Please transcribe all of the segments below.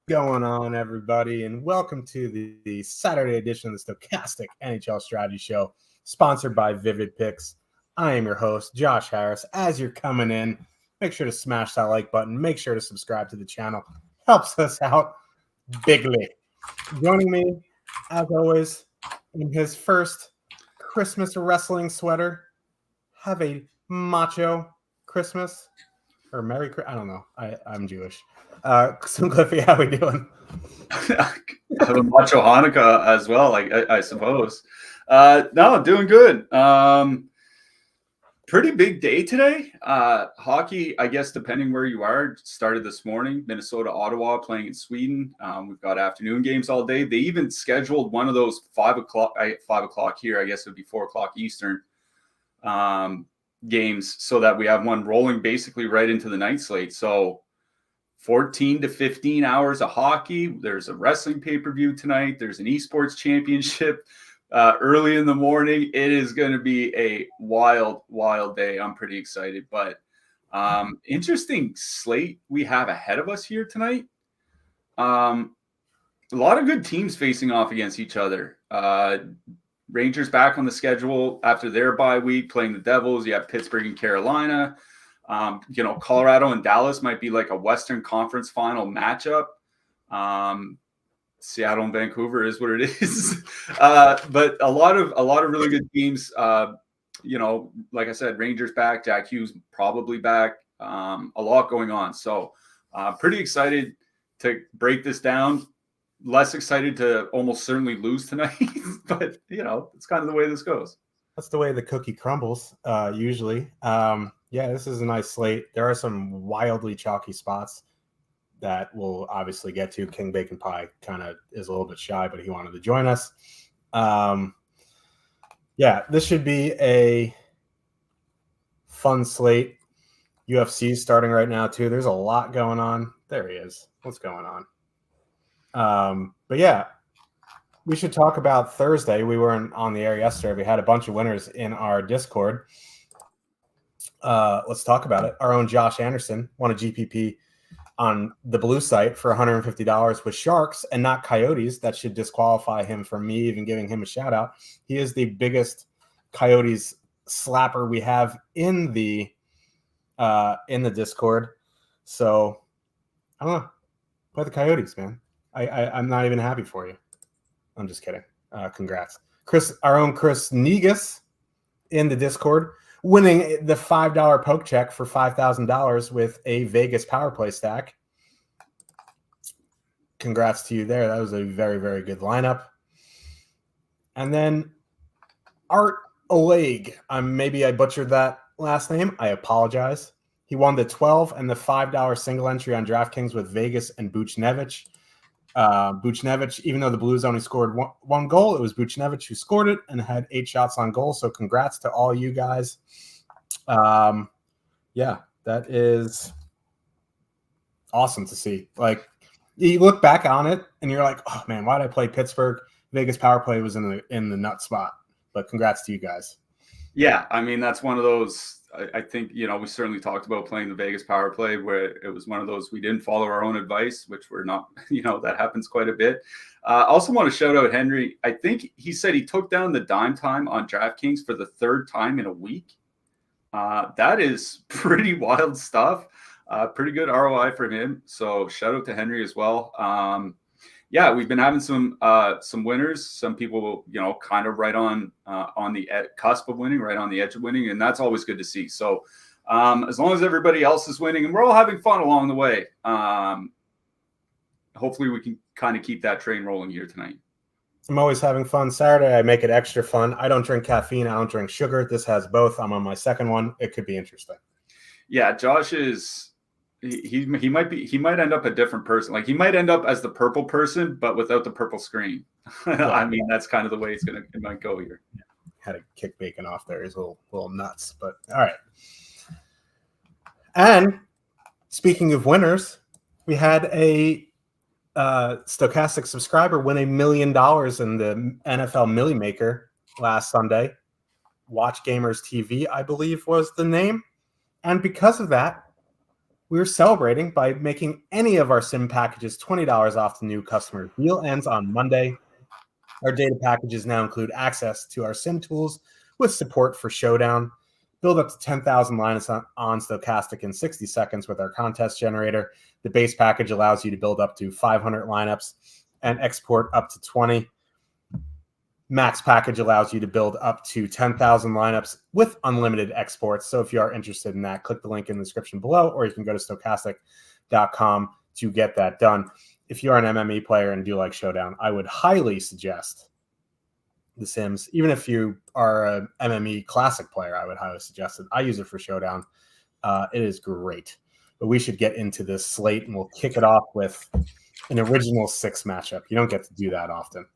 Going on, everybody, and welcome to the Saturday edition of the Stochastic NHL Strategy Show, sponsored by Vivid Picks. I am your host, Josh Harris. As you're coming in, make sure to smash that like button. Make sure to subscribe to the channel. Helps us out bigly. Joining me, as always, in his first Christmas wrestling sweater. Have a macho Christmas or Merry Christmas. I don't know. I'm Jewish. So Cliffy, how we doing? I have a macho Hanukkah as well, I suppose. No, doing good. Pretty big day today. Hockey, I guess, depending where you are, started this morning. Minnesota, Ottawa playing in Sweden. We've got afternoon games all day. They even scheduled one of those 5 o'clock here. I guess it would be 4 o'clock Eastern games, so that we have one rolling basically right into the night slate. So 14 to 15 hours of hockey. There's a wrestling pay-per-view tonight. There's an esports championship early in the morning. It is going to be a wild, wild day. I'm pretty excited, but interesting slate we have ahead of us here tonight. A lot of good teams facing off against each other. Rangers back on the schedule after their bye week, playing the Devils. You have Pittsburgh and Carolina. Colorado and Dallas might be like a Western Conference final matchup. Seattle and Vancouver is what it is. But a lot of really good teams. Like I said, Rangers back, Jack Hughes probably back. A lot going on. So pretty excited to break this down. Less excited to almost certainly lose tonight, but it's kind of the way this goes. That's the way the cookie crumbles, usually. Yeah, this is a nice slate. There are some wildly chalky spots that we'll obviously get to. King Bacon Pie kind of is a little bit shy, but he wanted to join us. Yeah, this should be a fun slate. UFC starting right now, too. There's a lot going on. There he is. What's going on? But yeah, we should talk about Thursday. We weren't on the air yesterday. We had a bunch of winners in our Discord. Let's talk about it. Our own Josh Anderson won a GPP on the blue site for $150 with Sharks and not Coyotes. That should disqualify him from me even giving him a shout out. He is the biggest Coyotes slapper we have in the Discord. So I don't know. Play the Coyotes, man. I'm not even happy for you. I'm just kidding. Congrats. Our own Chris Negus in the Discord, winning the $5 poke check for $5,000 with a Vegas power play stack. Congrats to you there. That was a very, very good lineup. And then Art Oleg. Maybe I butchered that last name. I apologize. He won the $12 and the $5 single entry on DraftKings with Vegas and Buchnevich. Buchnevich, even though the Blues only scored one goal, it was Buchnevich who scored it and had 8 shots on goal. So congrats to all you guys. Yeah, that is awesome to see. Like, you look back on it and you're like, oh man, why did I play Pittsburgh? Vegas power play was in the nut spot. But congrats to you guys. Yeah, I mean, that's one of those. I think, we certainly talked about playing the Vegas power play where it was one of those we didn't follow our own advice, which we're not, that happens quite a bit. I also want to shout out Henry. I think he said he took down the dime time on DraftKings for the 3rd time in a week. That is pretty wild stuff. Pretty good ROI from him. So shout out to Henry as well. Yeah, we've been having some winners. Some people, kind of right on the cusp of winning, right on the edge of winning, and that's always good to see. So, as long as everybody else is winning, and we're all having fun along the way, hopefully we can kind of keep that train rolling here tonight. I'm always having fun. Saturday, I make it extra fun. I don't drink caffeine. I don't drink sugar. This has both. I'm on my second one. It could be interesting. Yeah, Josh is. He might end up a different person. Like, he might end up as the purple person, but without the purple screen. Yeah. I mean, that's kind of the way it might go here. Had to kick Bacon off there. He's a little nuts, but all right. And speaking of winners, we had a Stochastic subscriber win $1 million in the NFL Millie Maker last Sunday. Watch Gamers TV, I believe, was the name. And because of that, we're celebrating by making any of our sim packages $20 off to new customers. Deal ends on Monday. Our data packages now include access to our sim tools with support for Showdown. Build up to 10,000 lines on Stochastic in 60 seconds with our contest generator. The base package allows you to build up to 500 lineups and export up to 20. Max package allows you to build up to 10,000 lineups with unlimited exports. So if you are interested in that, click the link in the description below, or you can go to stochastic.com to get that done. If you're an MME player and do like Showdown, I would highly suggest The Sims. Even if you are a MME classic player, I would highly suggest it. I use it for Showdown. It is great. But we should get into this slate, and we'll kick it off with an original 6 matchup. You don't get to do that often.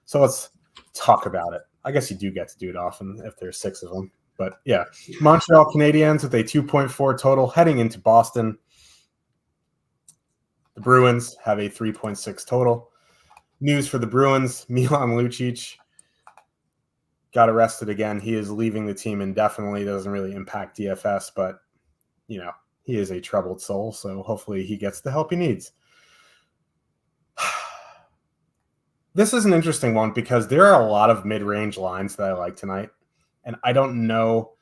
So let's talk about it. I guess you do get to do it often if there's 6 of them. But yeah, Montreal Canadiens with a 2.4 total heading into Boston. The Bruins have a 3.6 total. News for the Bruins, Milan Lucic got arrested again. He is leaving the team indefinitely. Doesn't really impact DFS, but, you know, he is a troubled soul, so hopefully he gets the help he needs. This is an interesting one because there are a lot of mid-range lines that I like tonight, and I don't know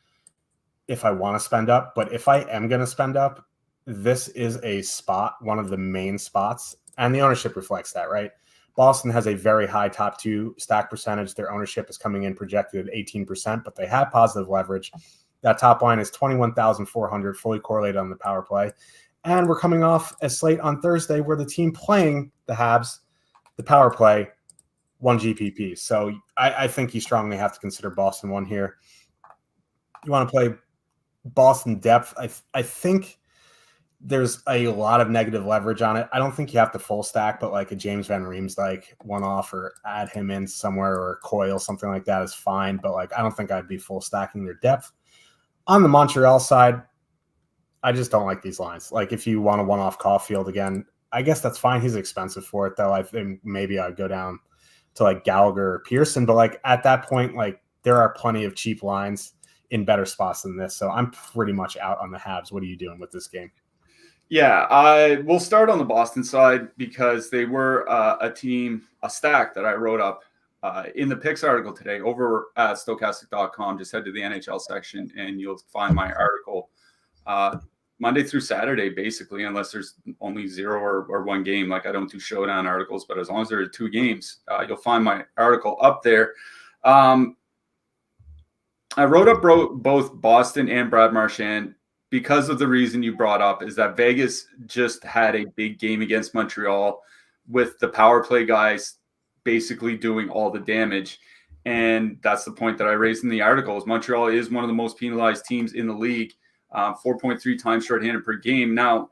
if I want to spend up, but if I am going to spend up, this is a spot, one of the main spots, and the ownership reflects that, right? Boston has a very high top 2 stack percentage. Their ownership is coming in projected at 18%, but they have positive leverage. That top line is 21,400, fully correlated on the power play. And we're coming off a slate on Thursday where the team playing the Habs, the power play, 1 GPP. So I think you strongly have to consider Boston 1 here. You want to play Boston depth. I think there's a lot of negative leverage on it. I don't think you have to full stack, but like a James Van Riemsdyk one-off or add him in somewhere, or a Coyle, something like that is fine. But like I don't think I'd be full stacking their depth. On the Montreal side, I just don't like these lines. Like if you want a one-off Caulfield again, I guess that's fine. He's expensive for it, though. I think maybe I'd go down to like Gallagher or Pearson, but like at that point, like there are plenty of cheap lines in better spots than this. So I'm pretty much out on the Habs. What are you doing with this game? Yeah, I will start on the Boston side because they were a stack that I wrote up in the picks article today over at stochastic.com. Just head to the NHL section and you'll find my article Monday through Saturday, basically, unless there's only 0 or 1 game. Like I don't do Showdown articles, but as long as there are 2 games, you'll find my article up there. I wrote up both Boston and Brad Marchand because of the reason you brought up, is that Vegas just had a big game against Montreal with the power play guys basically doing all the damage. And that's the point that I raised in the article, is Montreal is one of the most penalized teams in the league, 4.3 times shorthanded per game. Now,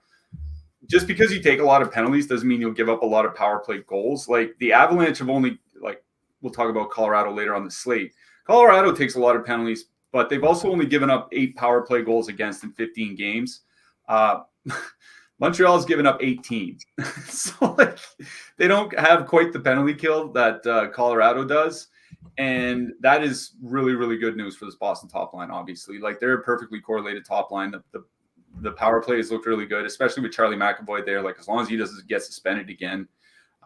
just because you take a lot of penalties doesn't mean you'll give up a lot of power play goals. Like the Avalanche have only, like we'll talk about Colorado later on the slate. Colorado takes a lot of penalties, but they've also only given up 8 power play goals against in 15 games. Montreal's given up 18. So like, they don't have quite the penalty kill that Colorado does. And that is really, really good news for this Boston top line, obviously. Like they're a perfectly correlated top line. The power plays look really good, especially with Charlie McAvoy there. Like as long as he doesn't get suspended again,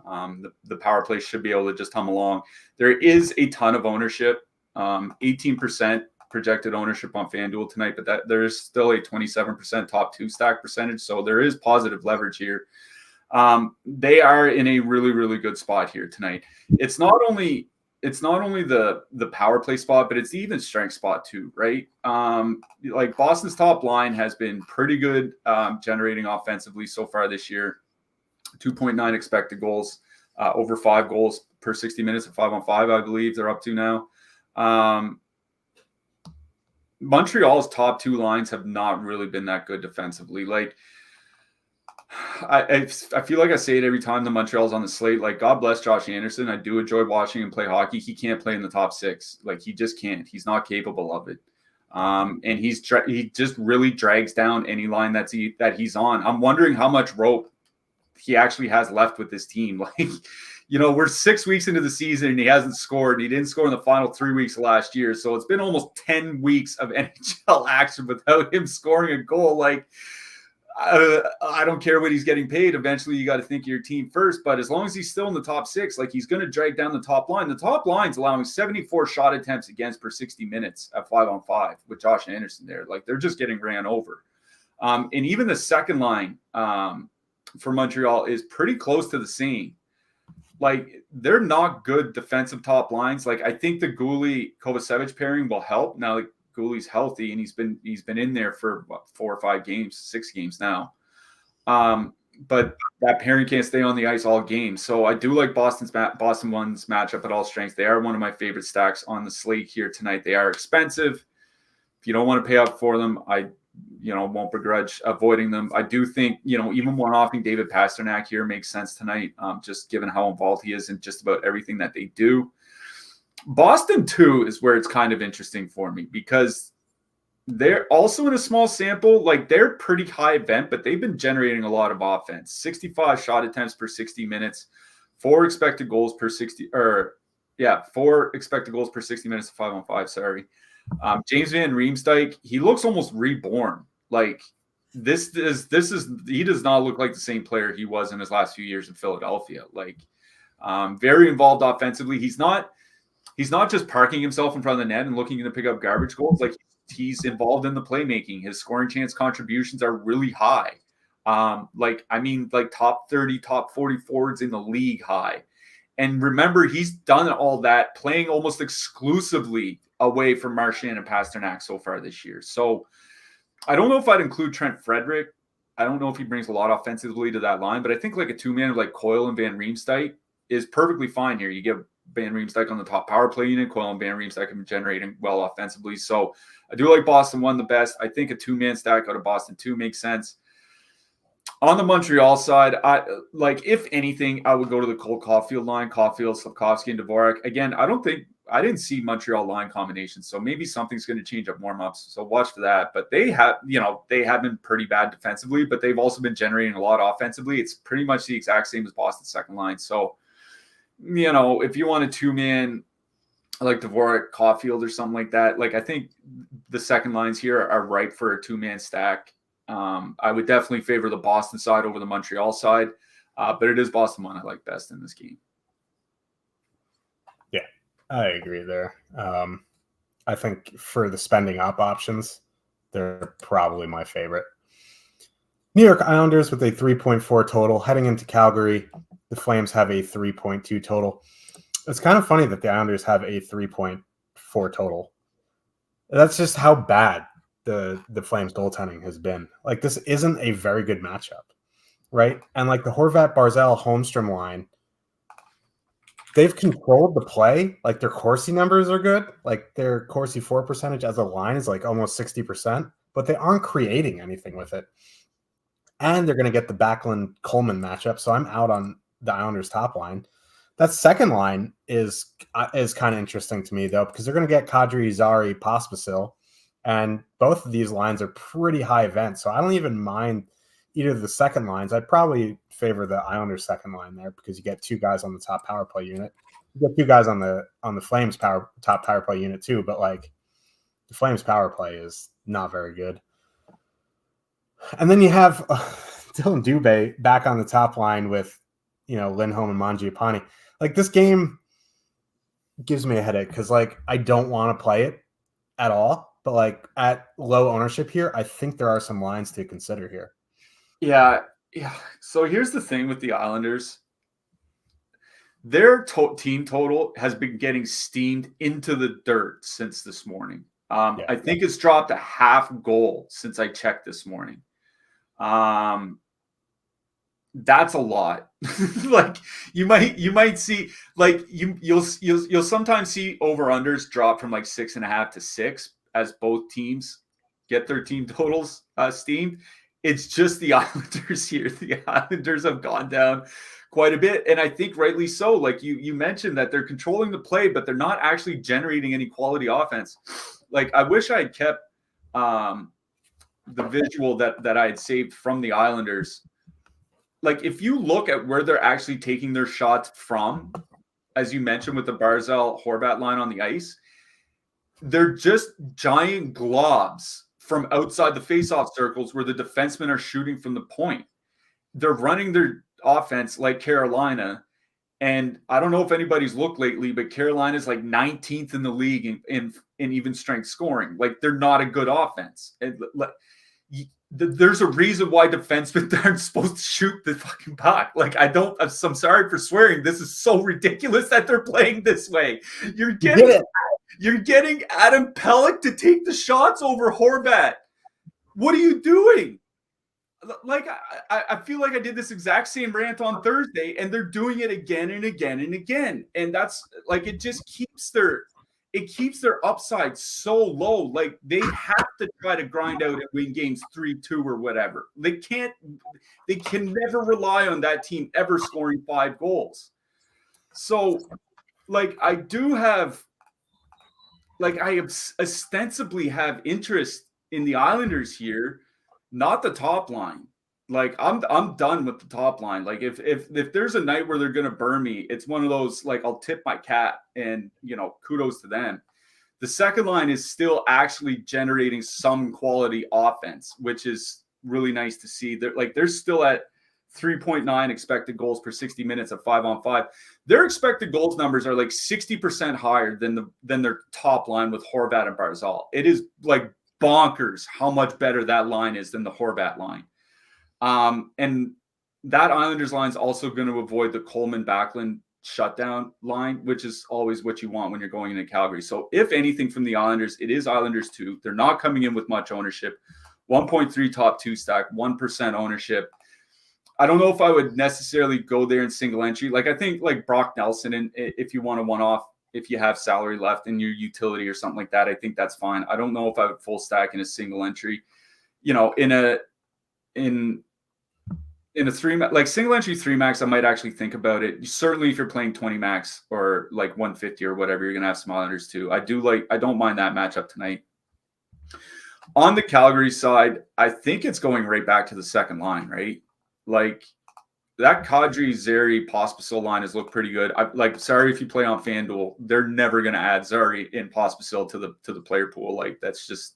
the power play should be able to just hum along. There is a ton of ownership, 18% projected ownership on FanDuel tonight, but that there is still a 27% top 2 stack percentage. So there is positive leverage here. They are in a really, really good spot here tonight. It's not only the power play spot, but it's the even strength spot too, right? Like Boston's top line has been pretty good generating offensively so far this year. 2.9 expected goals, over 5 goals per 60 minutes at 5-on-5, I believe they're up to now. Montreal's top 2 lines have not really been that good defensively. Like I feel like I say it every time the Montreal's on the slate. Like God bless Josh Anderson. I do enjoy watching him play hockey. He can't play in the top 6. Like he just can't. He's not capable of it. And he just really drags down any line that he's on. I'm wondering how much rope he actually has left with this team. Like, you know, we're 6 weeks into the season and he hasn't scored. He didn't score in the final 3 weeks of last year. So it's been almost 10 weeks of NHL action without him scoring a goal. Like, I don't care what he's getting paid. Eventually, you got to think of your team first. But as long as he's still in the top 6, like he's going to drag down the top line. The top line's allowing 74 shot attempts against per 60 minutes at 5-on-5 with Josh Anderson there. Like they're just getting ran over. And even the second line for Montreal is pretty close to the same. Like they're not good defensive top lines. Like I think the Goulet-Kovacevic pairing will help. Now like Goulet's healthy and he's been in there for 4 or 5 games, 6 games now. But that pairing can't stay on the ice all game. So I do like Boston 1's matchup at all strengths. They are one of my favorite stacks on the slate here tonight. They are expensive. If you don't want to pay up for them, I won't begrudge avoiding them. I do think, even one-offing David Pastrnak here makes sense tonight, just given how involved he is in just about everything that they do. Boston, too, is where it's kind of interesting for me because they're also in a small sample. Like, they're pretty high event, but they've been generating a lot of offense. 65 shot attempts per 60 minutes, 4 expected goals per 60 – 4 expected goals per 60 minutes, 5-on-5, sorry. James Van Riemsdyk, he looks almost reborn. Like he does not look like the same player he was in his last few years in Philadelphia. Like very involved offensively. He's not just parking himself in front of the net and looking to pick up garbage goals. Like he's involved in the playmaking. His scoring chance contributions are really high. Top 30, top 40 forwards in the league high. And remember, he's done all that playing almost exclusively away from Marchand and Pastrnak so far this year. So I don't know if I'd include Trent Frederick. I don't know if he brings a lot offensively to that line, but I think like a 2-man of like Coyle and Van Riemsdyk is perfectly fine here. You get Van Riemsdyk on the top power play unit. Coyle and Van Riemsdyk have been generating well offensively. So I do like Boston 1 the best. I think a 2-man stack out of Boston 2 makes sense. On the Montreal side, if anything, I would go to the Cole Caulfield line, Caulfield, Slafkovsky, and Dvorak. Again, I didn't see Montreal line combinations, so maybe something's going to change up warm-ups. So watch for that. But they have been pretty bad defensively, but they've also been generating a lot offensively. It's pretty much the exact same as Boston's second line. So, if you want a 2-man like Dvorak, Caulfield, or something like that, like I think the second lines here are ripe for a 2-man stack. I would definitely favor the Boston side over the Montreal side, but it is Boston 1 I like best in this game. Yeah, I agree there. I think for the spending up options, they're probably my favorite. New York Islanders with a 3.4 total. Heading into Calgary, the Flames have a 3.2 total. It's kind of funny that the Islanders have a 3.4 total. That's just how bad the Flames goaltending has been. Like, this isn't a very good matchup, right? And like the Horvat, Barzal, Holmstrom line, they've controlled the play. Like their Corsi numbers are good. Like their Corsi 4 percentage as a line is like almost 60%, but they aren't creating anything with it. And they're going to get the Backlund Coleman matchup. So I'm out on the Islanders top line. That second line is kind of interesting to me though, because they're going to get Kadri, Zari, Pospisil. And both of these lines are pretty high event. So I don't even mind either of the second lines. I'd probably favor the Islanders second line there because you get 2 guys on the top power play unit. You get 2 guys on the Flames top power play unit too. But like the Flames power play is not very good. And then you have Dylan Dubé back on the top line with, Lindholm and Mangiapane. Like this game gives me a headache because like I don't want to play it at all. But like at low ownership here, I think there are some lines to consider here. Yeah. So here's the thing with the Islanders. Their team total has been getting steamed into the dirt since this morning. I think it's dropped a half goal since I checked this morning. That's a lot. Like you might see like you'll sometimes see over-unders drop from like 6.5 to 6 as both teams get their team totals steamed. It's just the Islanders here. The Islanders have gone down quite a bit. And I think rightly so. Like you mentioned that they're controlling the play, but they're not actually generating any quality offense. Like I wish I had kept the visual that I had saved from the Islanders. Like if you look at where they're actually taking their shots from, as you mentioned with the Barzal Horvat line on the ice, they're just giant globs from outside the faceoff circles where the defensemen are shooting from the point. They're running their offense like Carolina. And I don't know if anybody's looked lately, but Carolina's like 19th in the league in even strength scoring. Like, they're not a good offense. And there's a reason why defensemen aren't supposed to shoot the fucking puck. Like, I'm sorry for swearing. This is so ridiculous that they're playing this way. You're getting Adam Pelech to take the shots over Horvat. What are you doing? Like, I feel like I did this exact same rant on Thursday, and they're doing it again and again and again. And that's like, it just keeps their upside so low. Like, they have to try to grind out and win games 3-2 or whatever. They can never rely on that team ever scoring 5 goals. So, like, I ostensibly have interest in the Islanders here. Not the top line. Like, I'm done with the top line. Like, if there's a night where they're gonna burn me, it's one of those, like, I'll tip my cap and, kudos to them. The second line is still actually generating some quality offense, which is really nice to see. They're still at 3.9 expected goals per 60 minutes at 5-on-5. Their expected goals numbers are like 60% higher than their top line with Horvat and Barzal. It is like bonkers how much better that line is than the Horvat line. And that Islanders line is also going to avoid the Coleman Backlund shutdown line, which is always what you want when you're going into Calgary. So if anything from the Islanders, it is Islanders 2. They're not coming in with much ownership. 1.3 top 2 stack, 1% ownership. I don't know if I would necessarily go there in single entry. Like, I think like Brock Nelson, and if you want to one-off, if you have salary left in your utility or something like that, I think that's fine. I don't know if I would full stack in a single entry. In a 3 like single entry 3 max, I might actually think about it. Certainly if you're playing 20 max or like 150 or whatever, you're gonna have some Islanders too. I don't mind that matchup tonight. On the Calgary side, I think it's going right back to the second line, right? Like, that Kadri, Zary, Pospisil line has looked pretty good. Sorry if you play on FanDuel, they're never going to add Zary and Pospisil to the player pool. Like, that's just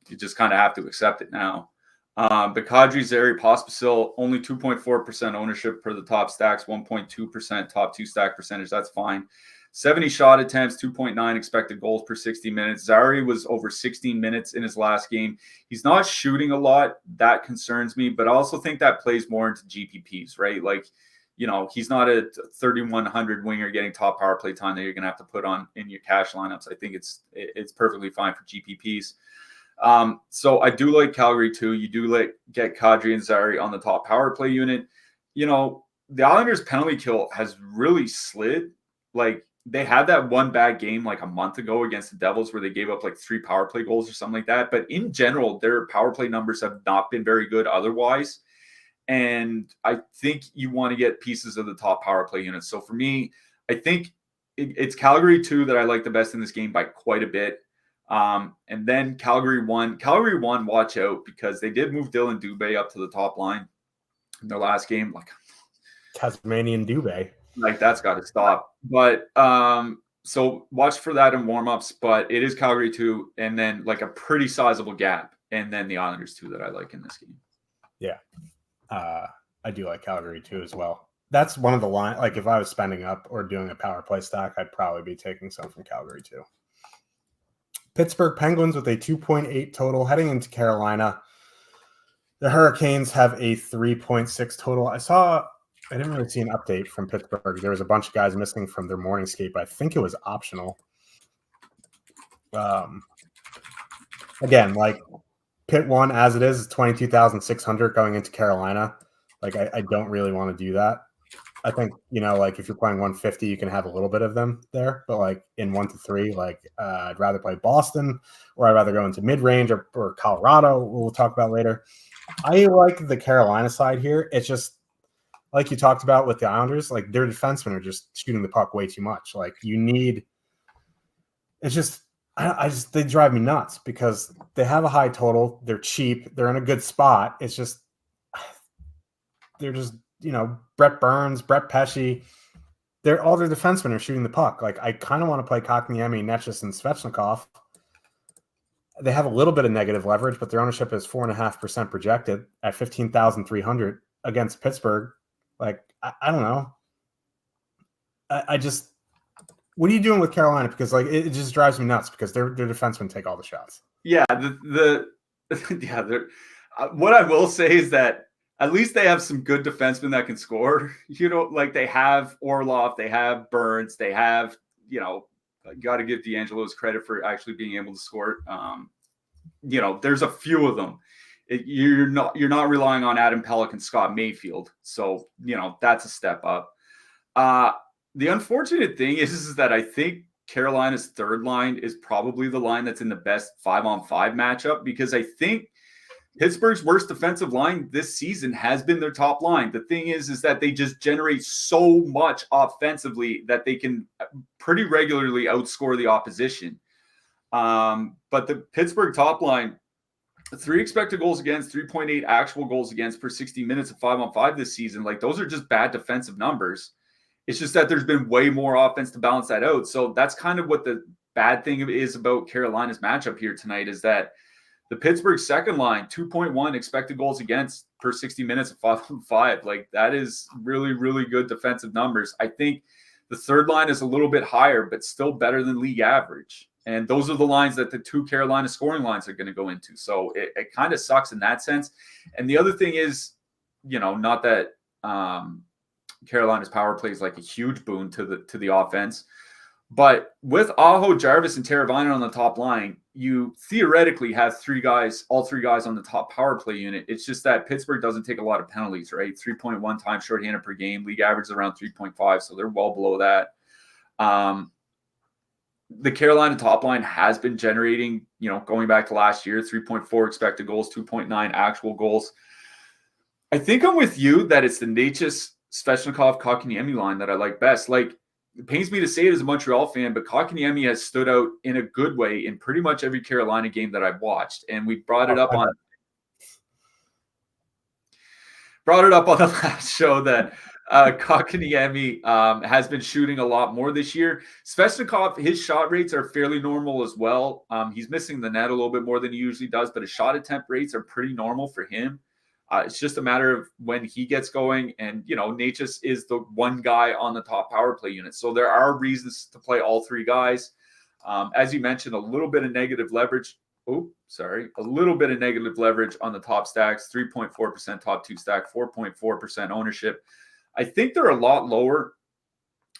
you just kind of have to accept it now. But Kadri, Zary, Pospisil, only 2.4% ownership per the top stacks, 1.2% top 2 stack percentage. That's fine. 70 shot attempts, 2.9 expected goals per 60 minutes. Zary was over 16 minutes in his last game. He's not shooting a lot. That concerns me, but I also think that plays more into GPPs, right? Like, he's not a 3,100 winger getting top power play time that you're going to have to put on in your cash lineups. I think it's perfectly fine for GPPs. So I do like Calgary too. You do get Kadri and Zary on the top power play unit. The Islanders penalty kill has really slid. Like, they had that one bad game like a month ago against the Devils where they gave up like 3 power play goals or something like that. But in general, their power play numbers have not been very good otherwise. And I think you want to get pieces of the top power play units. So for me, I think it's Calgary 2 that I like the best in this game by quite a bit. And then Calgary 1, watch out, because they did move Dylan Dubé up to the top line in their last game. Like, Tasmanian Dubé. Like, that's got to stop. But so watch for that in warmups. But it is Calgary 2, and then like a pretty sizable gap, and then the Islanders 2 that I like in this game. Yeah, I do like Calgary 2 as well. That's one of the line. Like, if I was spending up or doing a power play stack, I'd probably be taking some from Calgary 2. Pittsburgh Penguins with a 2.8 total heading into Carolina. The Hurricanes have a 3.6 total. I didn't really see an update from Pittsburgh. There was a bunch of guys missing from their morning skate, but I think it was optional. Again, like, Pitt 1 as it is 22,600 going into Carolina. Like, I don't really want to do that. I think, like, if you're playing 150, you can have a little bit of them there. But, like, in 1 to 3, like, I'd rather play Boston, or I'd rather go into mid-range or Colorado, we'll talk about later. I like the Carolina side here. It's just, like you talked about with the Islanders, like, their defensemen are just shooting the puck way too much. Like, they drive me nuts because they have a high total. They're cheap. They're in a good spot. It's just, they're just, Brett Burns, Brett Pesce, all their defensemen are shooting the puck. Like, I kind of want to play Kotkaniemi, Netchis, and Svechnikov. They have a little bit of negative leverage, but their ownership is 4.5% projected at 15,300 against Pittsburgh. Like, I don't know. I just, what are you doing with Carolina? Because like it just drives me nuts because their defensemen take all the shots. Yeah, what I will say is that at least they have some good defensemen that can score. Like they have Orlov, they have Burns, they have, got to give D'Angelo's credit for actually being able to score. There's a few of them. You're not relying on Adam Pellick and Scott Mayfield. So, that's a step up. The unfortunate thing is that I think Carolina's third line is probably the line that's in the best 5-on-5 matchup, because I think Pittsburgh's worst defensive line this season has been their top line. The thing is that they just generate so much offensively that they can pretty regularly outscore the opposition. But the Pittsburgh top line, 3 expected goals against, 3.8 actual goals against per 60 minutes of 5-on-5 this season. Like, those are just bad defensive numbers. It's just that there's been way more offense to balance that out. So that's kind of what the bad thing is about Carolina's matchup here tonight, is that the Pittsburgh second line, 2.1 expected goals against per 60 minutes of 5-on-5. Like, that is really, really good defensive numbers. I think the third line is a little bit higher, but still better than league average. And those are the lines that the 2 Carolina scoring lines are going to go into. So it kind of sucks in that sense. And the other thing is, not that Carolina's power play is like a huge boon to the offense, but with Aho, Jarvis, and Teravainen on the top line, you theoretically have all three guys on the top power play unit. It's just that Pittsburgh doesn't take a lot of penalties, right? 3.1 times shorthanded per game. League average is around 3.5, so they're well below that. The Carolina top line has been generating, going back to last year, 3.4 expected goals, 2.9 actual goals. I think I'm with you that it's the Necas, Svechnikov, Kotkaniemi line that I like best. Like, it pains me to say it as a Montreal fan, but Kotkaniemi has stood out in a good way in pretty much every Carolina game that I've watched. And we brought it up on the last show that Kotkaniemi has been shooting a lot more this year. Svechnikov, his shot rates are fairly normal as well. He's missing the net a little bit more than he usually does, but his shot attempt rates are pretty normal for him. It's just a matter of when he gets going. And, Necas is the one guy on the top power play unit. So there are reasons to play all 3 guys. As you mentioned, a little bit of negative leverage. A little bit of negative leverage on the top stacks, 3.4% top 2 stack, 4.4% ownership. I think they're a lot lower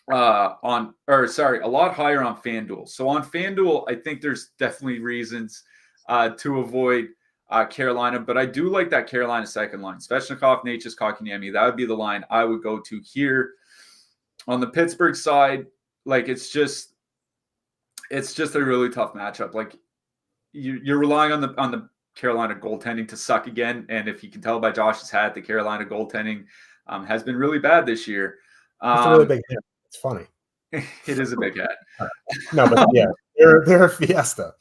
a lot higher on FanDuel. So on FanDuel, I think there's definitely reasons to avoid Carolina, but I do like that Carolina second line. Svechnikov, Necas, Kotkaniemi, that would be the line I would go to here. On the Pittsburgh side, like, it's just a really tough matchup. Like, you're relying on the Carolina goaltending to suck again, and if you can tell by Josh's hat, the Carolina goaltending has been really bad this year. It's a really big hit. It's funny. It is a big hat. No, but yeah, they're a fiesta.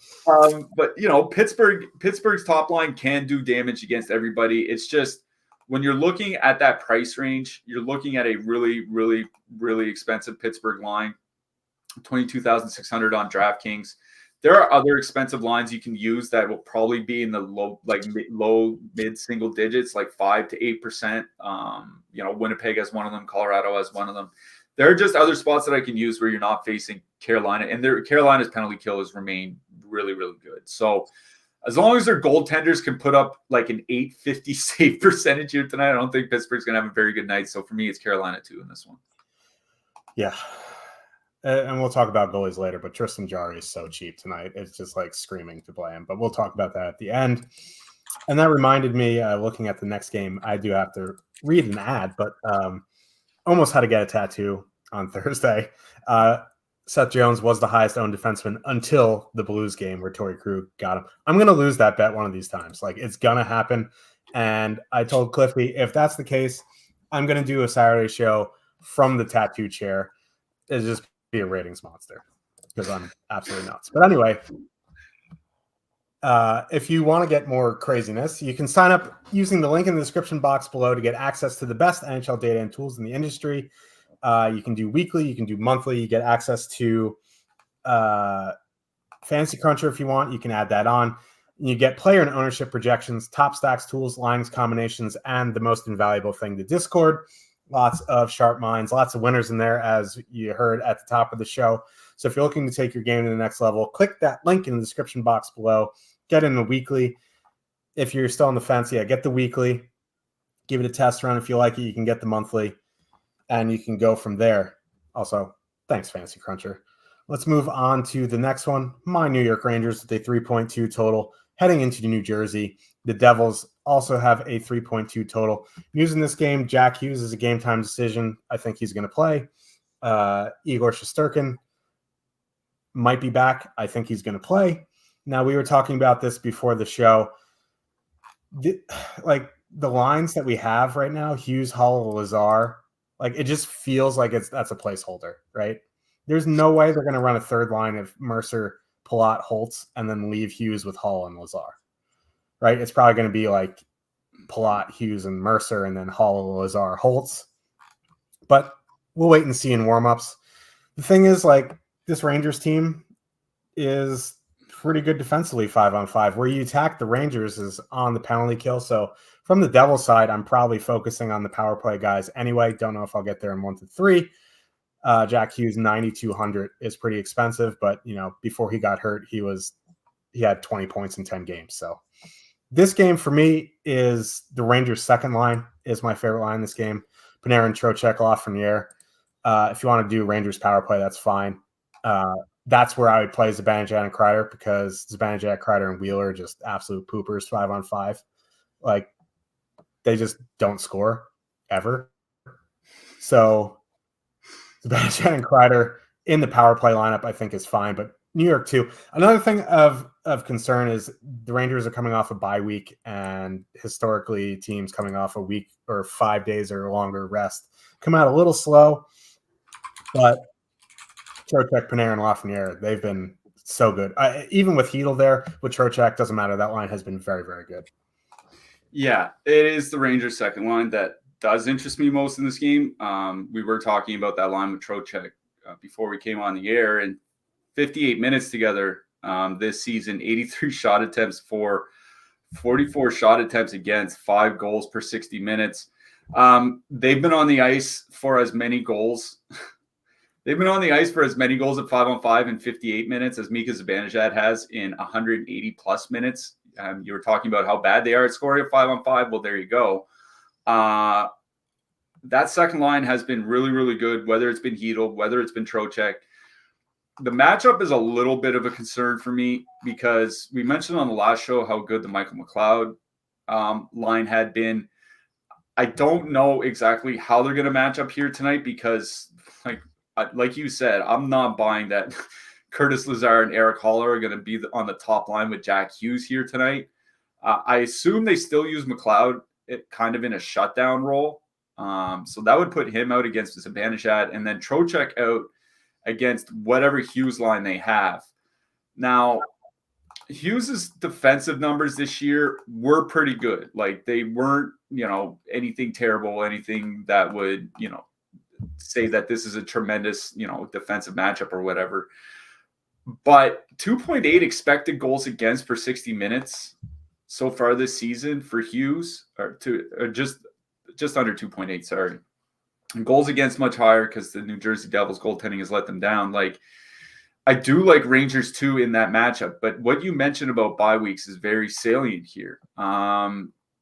But Pittsburgh's top line can do damage against everybody. It's just, when you're looking at that price range, you're looking at a really, really, really expensive Pittsburgh line, 22,600 on DraftKings. There are other expensive lines you can use that will probably be in the low mid single digits, like 5 to 8%. Winnipeg has one of them. Colorado has one of them. There are just other spots that I can use where you're not facing Carolina, and Carolina's penalty killers remain really, really good. So as long as their goaltenders can put up like an 850 save percentage here tonight, I don't think Pittsburgh's going to have a very good night. So for me, it's Carolina 2 in this one. Yeah. And we'll talk about goalies later, but Tristan Jarry is so cheap tonight. It's just like screaming to play him, but we'll talk about that at the end. And that reminded me, looking at the next game, I do have to read an ad, but almost had to get a tattoo on Thursday. Seth Jones was the highest owned defenseman until the Blues game where Torrey Krug got him. I'm going to lose that bet one of these times. Like, it's going to happen. And I told Cliffy, if that's the case, I'm going to do a Saturday show from the tattoo chair. It'll just be a ratings monster because I'm absolutely nuts. But anyway, if you want to get more craziness, you can sign up using the link in the description box below to get access to the best NHL data and tools in the industry. You can do weekly, you can do monthly, you get access to Fantasy Cruncher, if you want, you can add that on. You get player and ownership projections, top stacks, tools, lines, combinations, and the most invaluable thing, the Discord. Lots of sharp minds, lots of winners in there, as you heard at the top of the show. So if you're looking to take your game to the next level, click that link in the description box below. Get in the weekly. If you're still on the fence, get the weekly. Give it a test run. If you like it, you can get the monthly, and you can go from there. Also, thanks, Fantasy Cruncher. Let's move on to the next one. My New York Rangers with a 3.2 total heading into New Jersey. The Devils also have a 3.2 total. Using this game, Jack Hughes is a game time decision. I think he's going to play. Igor Shesterkin might be back. I think he's going to play. Now, we were talking about this before the show. The lines that we have right now, Hughes, Hall, Lazar, it just feels like that's a placeholder, right? There's no way they're going to run a third line of Mercer, Palat, Holtz, and then leave Hughes with Hall and Lazar, right? It's probably going to be like Palat, Hughes, and Mercer, and then Hall, Lazar, Holtz. But we'll wait and see in warmups. The thing is, this Rangers team is pretty good defensively 5-on-5. Where you attack the Rangers is on the penalty kill. So from the Devil side, I'm probably focusing on the power play guys anyway. Don't know if I'll get there in 1 to 3. Jack Hughes 9,200 is pretty expensive, but before he got hurt, he had 20 points in 10 games. So this game for me is the Rangers' second line is my favorite line in this game. Panarin, Trocheck, Lafreniere. If you want to do Rangers power play, that's fine. That's where I would play Zibanejad and Kreider, because Zibanejad, Kreider, and Wheeler are just absolute poopers 5-on-5. They just don't score ever. So Zibanejad and Kreider in the power play lineup, I think, is fine. But New York too. Another thing of concern is the Rangers are coming off a bye week, and historically teams coming off a week or 5 days or longer rest come out a little slow. But Trocheck, Panarin, Lafreniere, they've been so good. Even with Hedl there, with Trocheck, doesn't matter. That line has been very, very good. Yeah, it is the Rangers' second line that does interest me most in this game. We were talking about that line with Trocheck before we came on the air, and 58 minutes together this season, 83 shot attempts for, 44 shot attempts against, 5 goals per 60 minutes. They've been on the ice for as many goals. They've been on the ice for as many goals at 5-on-5 in 58 minutes as Mika Zibanejad has in 180 plus minutes. You were talking about how bad they are at scoring at 5-on-5. Well, there you go. That second line has been really, really good, whether it's been Hedl, whether it's been Trocheck. The matchup is a little bit of a concern for me, because we mentioned on the last show how good the Michael McLeod line had been. I don't know exactly how they're going to match up here tonight, because like you said, I'm not buying that Curtis Lazar and Eric Haller are going to be on the top line with Jack Hughes here tonight. I assume they still use McLeod kind of in a shutdown role. So that would put him out against Zibanejad, and then Trocheck out against whatever Hughes line they have. Now, Hughes' defensive numbers this year were pretty good. They weren't, anything terrible, anything that would, say that this is a tremendous, defensive matchup or whatever. But 2.8 expected goals against per 60 minutes so far this season for Hughes, or just under 2.8, sorry. And goals against much higher, because the New Jersey Devils goaltending has let them down. I do like Rangers too in that matchup, but what you mentioned about bye weeks is very salient here.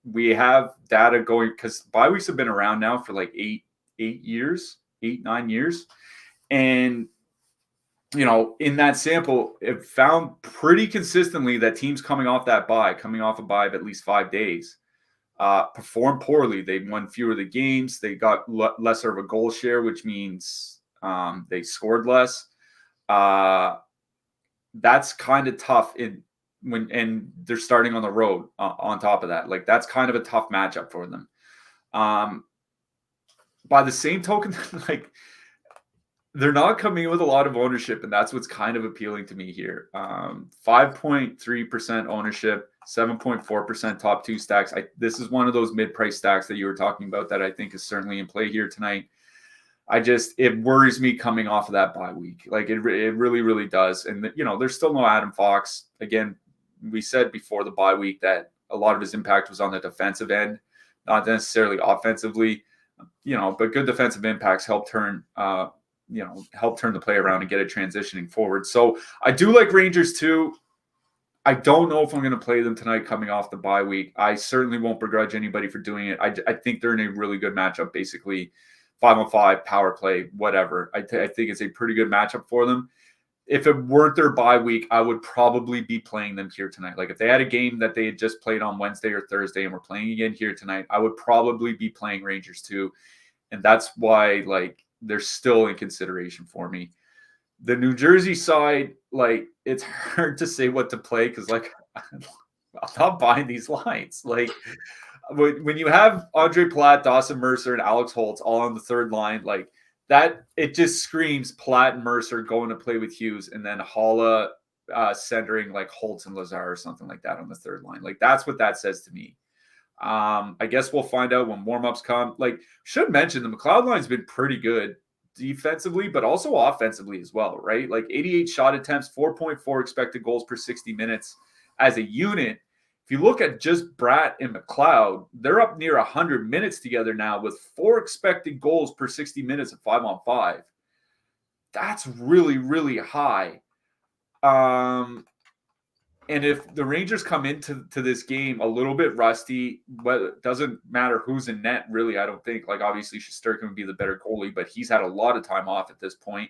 We have data going, because bye weeks have been around now for 9 years. And, in that sample, it found pretty consistently that teams coming off a bye of at least 5 days, performed poorly. They won fewer of the games. They got lesser of a goal share, which means they scored less. That's kind of tough and they're starting on the road on top of that. That's kind of a tough matchup for them. By the same token, they're not coming in with a lot of ownership, and that's what's kind of appealing to me here. 5.3% ownership, 7.4% top 2 stacks. This is one of those mid-price stacks that you were talking about that I think is certainly in play here tonight. it worries me coming off of that bye week. Like it really, really does. And there's still no Adam Fox. Again, we said before the bye week that a lot of his impact was on the defensive end, not necessarily offensively, but good defensive impacts help turn the play around and get it transitioning forward. So I do like Rangers too. I don't know if I'm going to play them tonight coming off the bye week. I certainly won't begrudge anybody for doing it. I think they're in a really good matchup, basically 5-on-5, power play, whatever. I think it's a pretty good matchup for them. If it weren't their bye week, I would probably be playing them here tonight. Like if they had a game that they had just played on Wednesday or Thursday and were playing again here tonight, I would probably be playing Rangers too. And that's why they're still in consideration for me. The New Jersey side, it's hard to say what to play because I'm not buying these lines. When you have Andre Platt, Dawson Mercer, and Alex Holtz all on the third line, that it just screams Platt and Mercer going to play with Hughes, and then Haula centering Holtz and Lazar or something like that on the third line. That's what that says to me. I guess we'll find out when warmups come. Should mention the McLeod line's been pretty good defensively, but also offensively as well, right? 88 shot attempts, 4.4 expected goals per 60 minutes as a unit. If you look at just Bratt and McLeod, they're up near 100 minutes together now with 4 expected goals per 60 minutes at 5-on-5. That's really, really high. And if the Rangers come into this game a little bit rusty, it doesn't matter who's in net, really, I don't think. Obviously, Shesterkin would be the better goalie, but he's had a lot of time off at this point.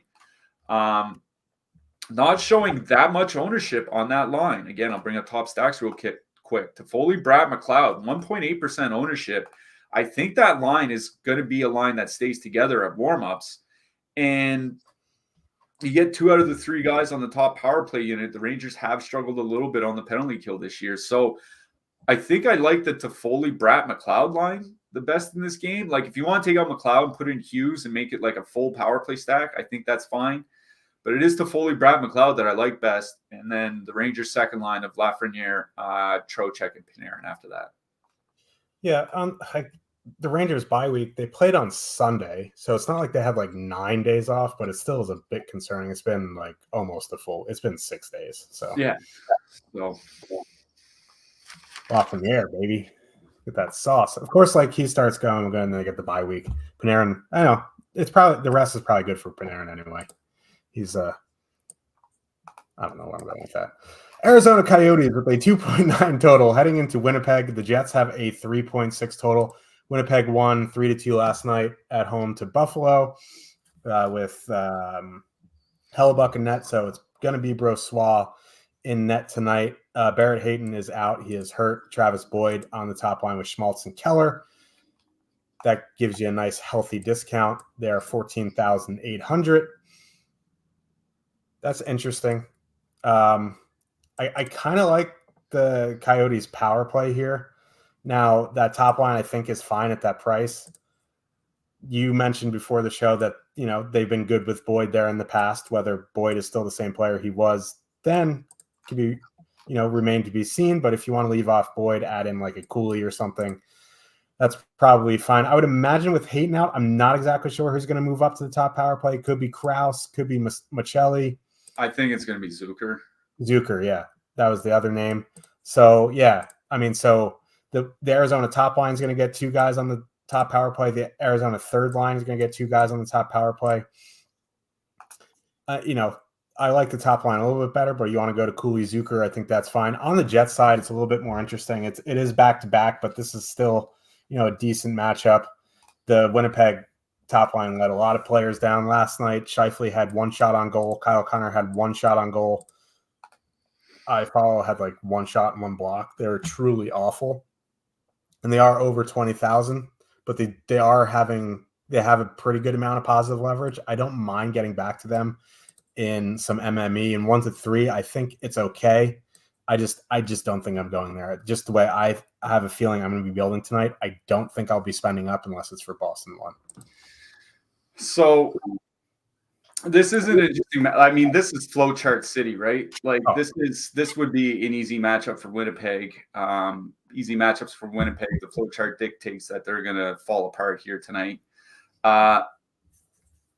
Not showing that much ownership on that line. Again, I'll bring up top stacks real quick. Toffoli, Bratt, McLeod, 1.8% ownership. I think that line is going to be a line that stays together at warmups. And you get 2 out of the 3 guys on the top power play unit. The Rangers have struggled a little bit on the penalty kill this year. So I think I like the Toffoli, Bratt, McLeod line the best in this game. If you want to take out McLeod and put in Hughes and make it a full power play stack, I think that's fine. But it is Toffoli, Bratt, McLeod that I like best. And then the Rangers' second line of Lafreniere, Trocheck, and Panarin after that. Yeah, the Rangers bye week, they played on Sunday, so it's not like they had 9 days off, but it still is a bit concerning. It's been almost it's been 6 days. So yeah, so Lafreniere, baby, get that sauce. Of course, he starts going, and then they get the bye week. Panarin, I know it's probably the rest is probably good for Panarin anyway. He's I don't know what I'm going with that. Arizona Coyotes with a 2.9 total heading into Winnipeg. The Jets have a 3.6 total. Winnipeg won 3-2 last night at home to Buffalo with Hellebuck in net. So it's going to be Brossoit in net tonight. Barrett Hayton is out. He is hurt. Travis Boyd on the top line with Schmaltz and Keller. That gives you a nice healthy discount. They are 14,800. That's interesting. I kind of like the Coyotes power play here. Now, that top line, I think, is fine at that price. You mentioned before the show that, they've been good with Boyd there in the past. Whether Boyd is still the same player he was then could be, remain to be seen. But if you want to leave off Boyd, add in a Cooley or something, that's probably fine. I would imagine with Hayton out, I'm not exactly sure who's going to move up to the top power play. Could be Krause, could be Michelli. I think it's going to be Zucker. Zucker, yeah. That was the other name. So, yeah. So the Arizona top line is going to get 2 guys on the top power play. The Arizona third line is going to get 2 guys on the top power play. I like the top line a little bit better, but you want to go to Cooley, Zucker, I think that's fine. On the Jets side, it's a little bit more interesting. It is back-to-back, but this is still, a decent matchup. The Winnipeg top line let a lot of players down last night. Scheifele had 1 shot on goal. Kyle Connor had 1 shot on goal. Iafallo had 1 shot and 1 block. They're truly awful. And they are over 20,000, but they have a pretty good amount of positive leverage. I don't mind getting back to them in some MME and 1 to 3. I think it's okay. I just don't think I'm going there. Just the way I have a feeling I'm going to be building tonight, I don't think I'll be spending up unless it's for Boston 1. So this is an interesting. This is flowchart city, right? This would be an easy matchup for Winnipeg. Easy matchups for Winnipeg. The flowchart dictates that they're going to fall apart here tonight.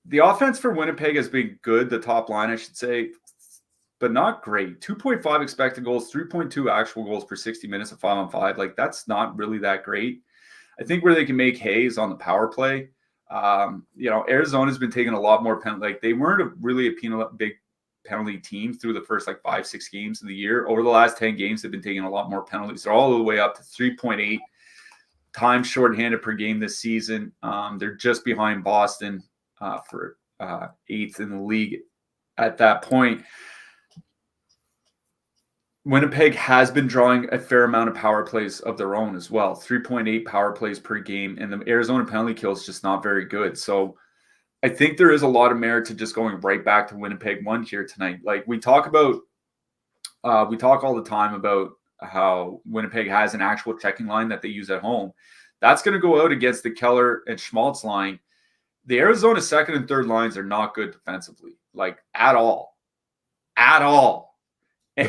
The offense for Winnipeg has been good, the top line, I should say, but not great. 2.5 expected goals, 3.2 actual goals per 60 minutes of 5-on-5. Like, that's not really that great. I think where they can make hay is on the power play. Arizona's been taking a lot more penalty. Like, they weren't really a big penalty team through the first 5-6 games of the year. Over the last 10 games, they've been taking a lot more penalties. They're all the way up to 3.8 times shorthanded per game this season. They're just behind Boston for 8th in the league at that point. Winnipeg has been drawing a fair amount of power plays of their own as well, 3.8 power plays per game, and the Arizona penalty kill is just not very good. So I think there is a lot of merit to just going right back to Winnipeg 1 here tonight. Like, we talk all the time about how Winnipeg has an actual checking line that they use at home. That's going to go out against the Keller and Schmaltz line. The Arizona second and third lines are not good defensively, like, at all. And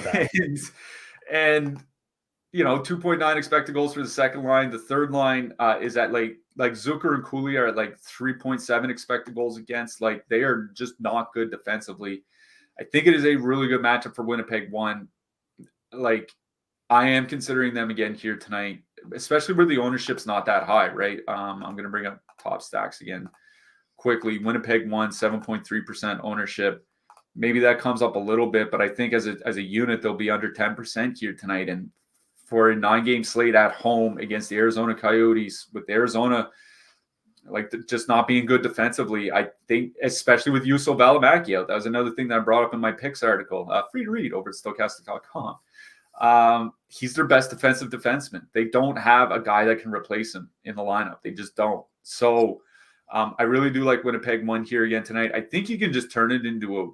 2.9 expected goals for the second line. The third line is at like Zucker and Cooley are at 3.7 expected goals against. Like, they are just not good defensively. I think it is a really good matchup for Winnipeg 1. Like, I am considering them again here tonight, especially where the ownership's not that high, right? I'm going to bring up top stacks again quickly. Winnipeg 1, 7.3% ownership. Maybe that comes up a little bit, but I think as a unit, they'll be under 10% here tonight. And for a 9-game slate at home against the Arizona Coyotes, with Arizona just not being good defensively, I think, especially with Juuso Välimäki out, that was another thing that I brought up in my picks article, free to read over at Stokastic.com. He's their best defensive defenseman. They don't have a guy that can replace him in the lineup. They just don't. So I really do like Winnipeg 1 here again tonight. I think you can just turn it into a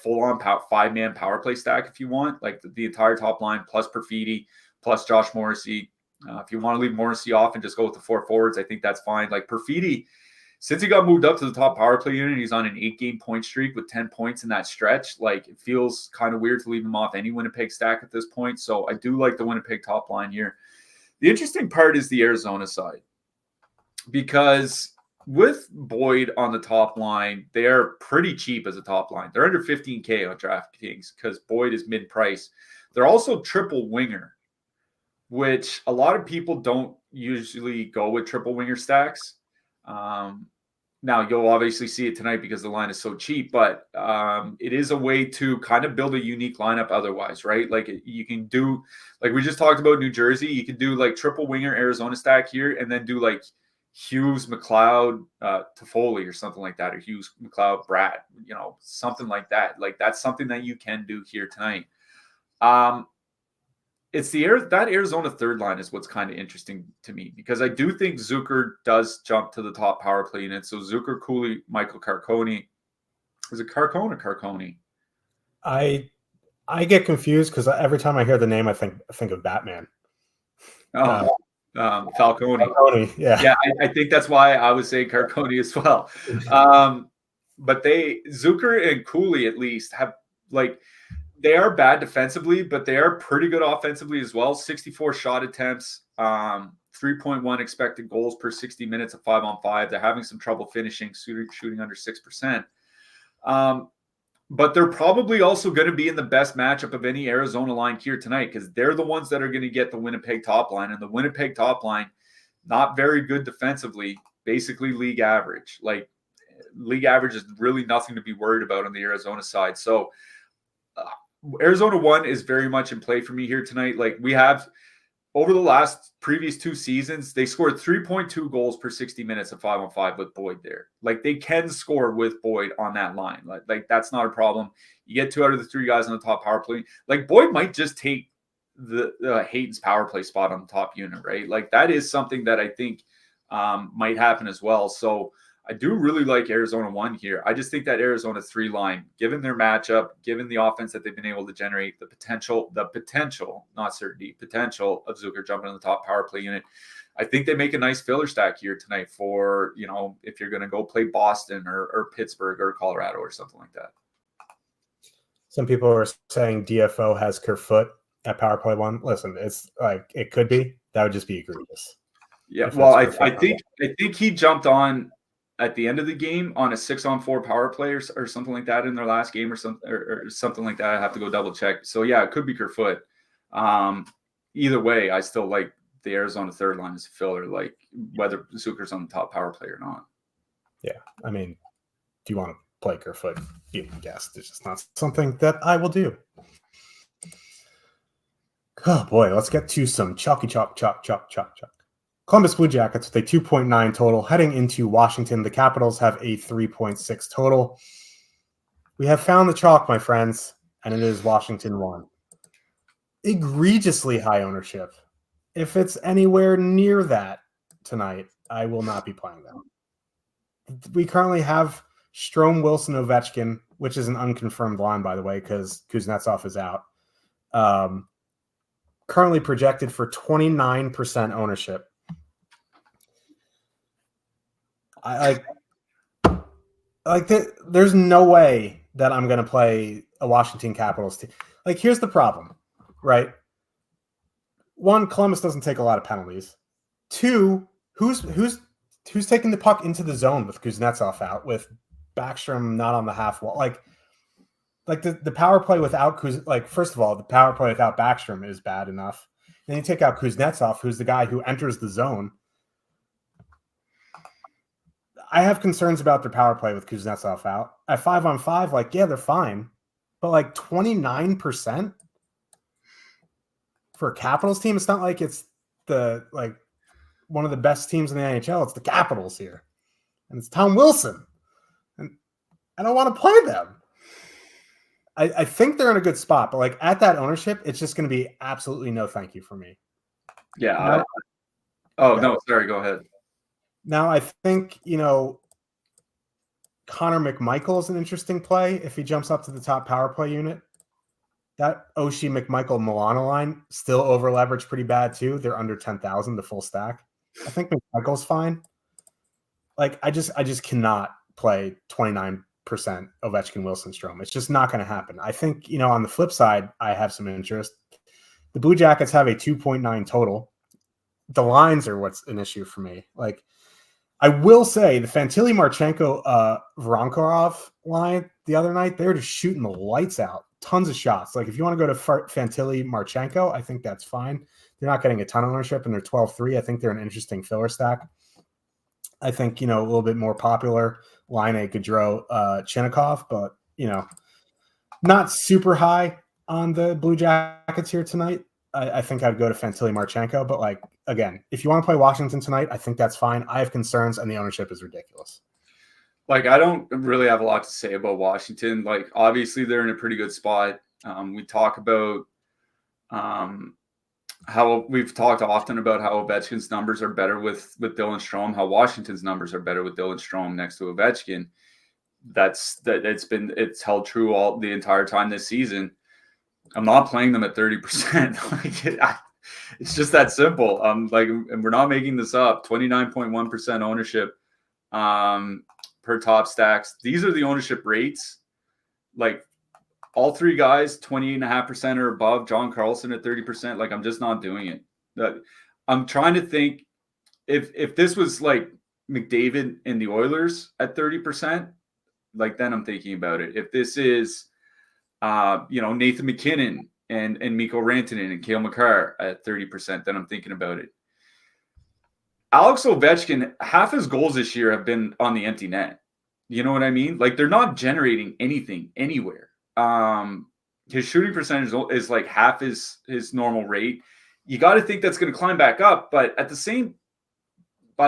full-on 5-man power play stack if you want, like the entire top line plus Perfidi plus Josh Morrissey. If you want to leave Morrissey off and just go with the 4 forwards, I think that's fine. Like, Perfidi, since he got moved up to the top power play unit, he's on an 8-game point streak with 10 points in that stretch. Like, it feels kind of weird to leave him off any Winnipeg stack at this point. So I do like the Winnipeg top line here. The interesting part is the Arizona side, because with Boyd on the top line, they're pretty cheap as a top line. They're under 15K on DraftKings because Boyd is mid-price. They're also triple winger, which a lot of people don't usually go with triple winger stacks. Now, you'll obviously see it tonight because the line is so cheap, but it is a way to kind of build a unique lineup otherwise, right? Like, you can do, like we just talked about New Jersey, you can do triple winger Arizona stack here and then do Hughes, McLeod, Toffoli or something like that, or Hughes, McLeod, Brad, something like that. Like, that's something that you can do here tonight. It's that Arizona third line is what's kind of interesting to me, because I do think Zucker does jump to the top power play unit. So Zucker, Cooley, Michael Carcone. Is it Carcone or Carcone? I get confused because every time I hear the name, I think of Batman. Falcone. Yeah. I think that's why I was saying Carcone as well. But Zucker and Cooley at least have they are bad defensively, but they are pretty good offensively as well. 64 shot attempts, 3.1 expected goals per 60 minutes of 5-on-5. They're having some trouble finishing, shooting under 6%. But they're probably also going to be in the best matchup of any Arizona line here tonight, because they're the ones that are going to get the Winnipeg top line. And the Winnipeg top line, not very good defensively, basically league average. League average is really nothing to be worried about on the Arizona side. So Arizona 1 is very much in play for me here tonight. We have, over the previous 2 seasons, they scored 3.2 goals per 60 minutes of 5-on-5 with Boyd there. They can score with Boyd on that line. That's not a problem. You get 2 out of the 3 guys on the top power play. Boyd might just take the Hayton's power play spot on the top unit, right? That is something that I think might happen as well. So I do really like Arizona 1 here. I just think that Arizona 3 line, given their matchup, given the offense that they've been able to generate, the potential, not certainty, potential of Zucker jumping on the top power play unit, I think they make a nice filler stack here tonight for, if you're going to go play Boston or Pittsburgh or Colorado or something like that. Some people are saying DFO has Kerfoot at power play 1. Listen, it's it could be. That would just be egregious. Yeah, well, I think he jumped on at the end of the game on a 6-on-4 power play or something like that in their last game or something like that. I have to go double check. So yeah, it could be Kerfoot. Either way, I still like the Arizona third line as a filler, like whether Zucker's on the top power play or not. Yeah, I mean, do you want to play Kerfoot? You can guess. It's just not something that I will do. Oh boy, let's get to some chalky chalk. Columbus Blue Jackets with a 2.9 total heading into Washington. The Capitals have a 3.6 total. We have found the chalk, my friends, and it is Washington 1. Egregiously high ownership. If it's anywhere near that tonight, I will not be playing them. We currently have Strome, Wilson, Ovechkin, which is an unconfirmed line, by the way, because Kuznetsov is out. Currently projected for 29% ownership. There's no way that I'm going to play a Washington Capitals team. Like, here's the problem, right? One, Columbus doesn't take a lot of penalties. Two, who's taking the puck into the zone with Kuznetsov out, with Backstrom not on the half wall? Like the power play without first of all, the power play without Backstrom is bad enough. Then you take out Kuznetsov, who's the guy who enters the zone. I have concerns about their power play with Kuznetsov out. At 5-on-5, they're fine. But 29% for a Capitals team, it's not like it's the one of the best teams in the NHL. It's the Capitals here. And it's Tom Wilson. And I don't want to play them. I think they're in a good spot, but at that ownership, it's just going to be absolutely no thank you for me. Yeah. No, sorry, go ahead. Now, I think, Connor McMichael is an interesting play if he jumps up to the top power play unit. That Oshie, McMichael, Milano line still over leveraged pretty bad too. They're under 10,000, the full stack. I think McMichael's fine. I just cannot play 29% Ovechkin, Wilson, Strome. It's just not going to happen. I think, on the flip side, I have some interest. The Blue Jackets have a 2.9 total. The lines are what's an issue for me. I will say the Fantilli, Marchenko, Voronkorov line the other night, they were just shooting the lights out. Tons of shots. If you want to go to Fantilli, Marchenko, I think that's fine. They're not getting a ton of ownership, and they're 12-3. I think they're an interesting filler stack. I think, a little bit more popular line A Gaudreau, Chinnikov, but, not super high on the Blue Jackets here tonight. I think I'd go to Fantilli, Marchenko, but again, if you want to play Washington tonight, I think that's fine. I have concerns, and the ownership is ridiculous. I don't really have a lot to say about Washington. Obviously, they're in a pretty good spot. We talk about how we've talked often about how Ovechkin's numbers are better with Dylan Strome, how Washington's numbers are better with Dylan Strome next to Ovechkin. It's held true all the entire time this season. I'm not playing them at 30%. It's just that simple. And we're not making this up. 29.1% ownership per top stacks. These are the ownership rates. All three guys, 28.5% or above. John Carlson at 30%. I'm just not doing it. I'm trying to think if this was McDavid and the Oilers at 30%, then I'm thinking about it. If this is Nathan McKinnon and Mikko Rantanen and Cale Makar at 30%, then I'm thinking about it. Alex Ovechkin, half his goals this year have been on the empty net. You know what I mean? They're not generating anything anywhere. His shooting percentage is half his normal rate. You got to think that's going to climb back up, but by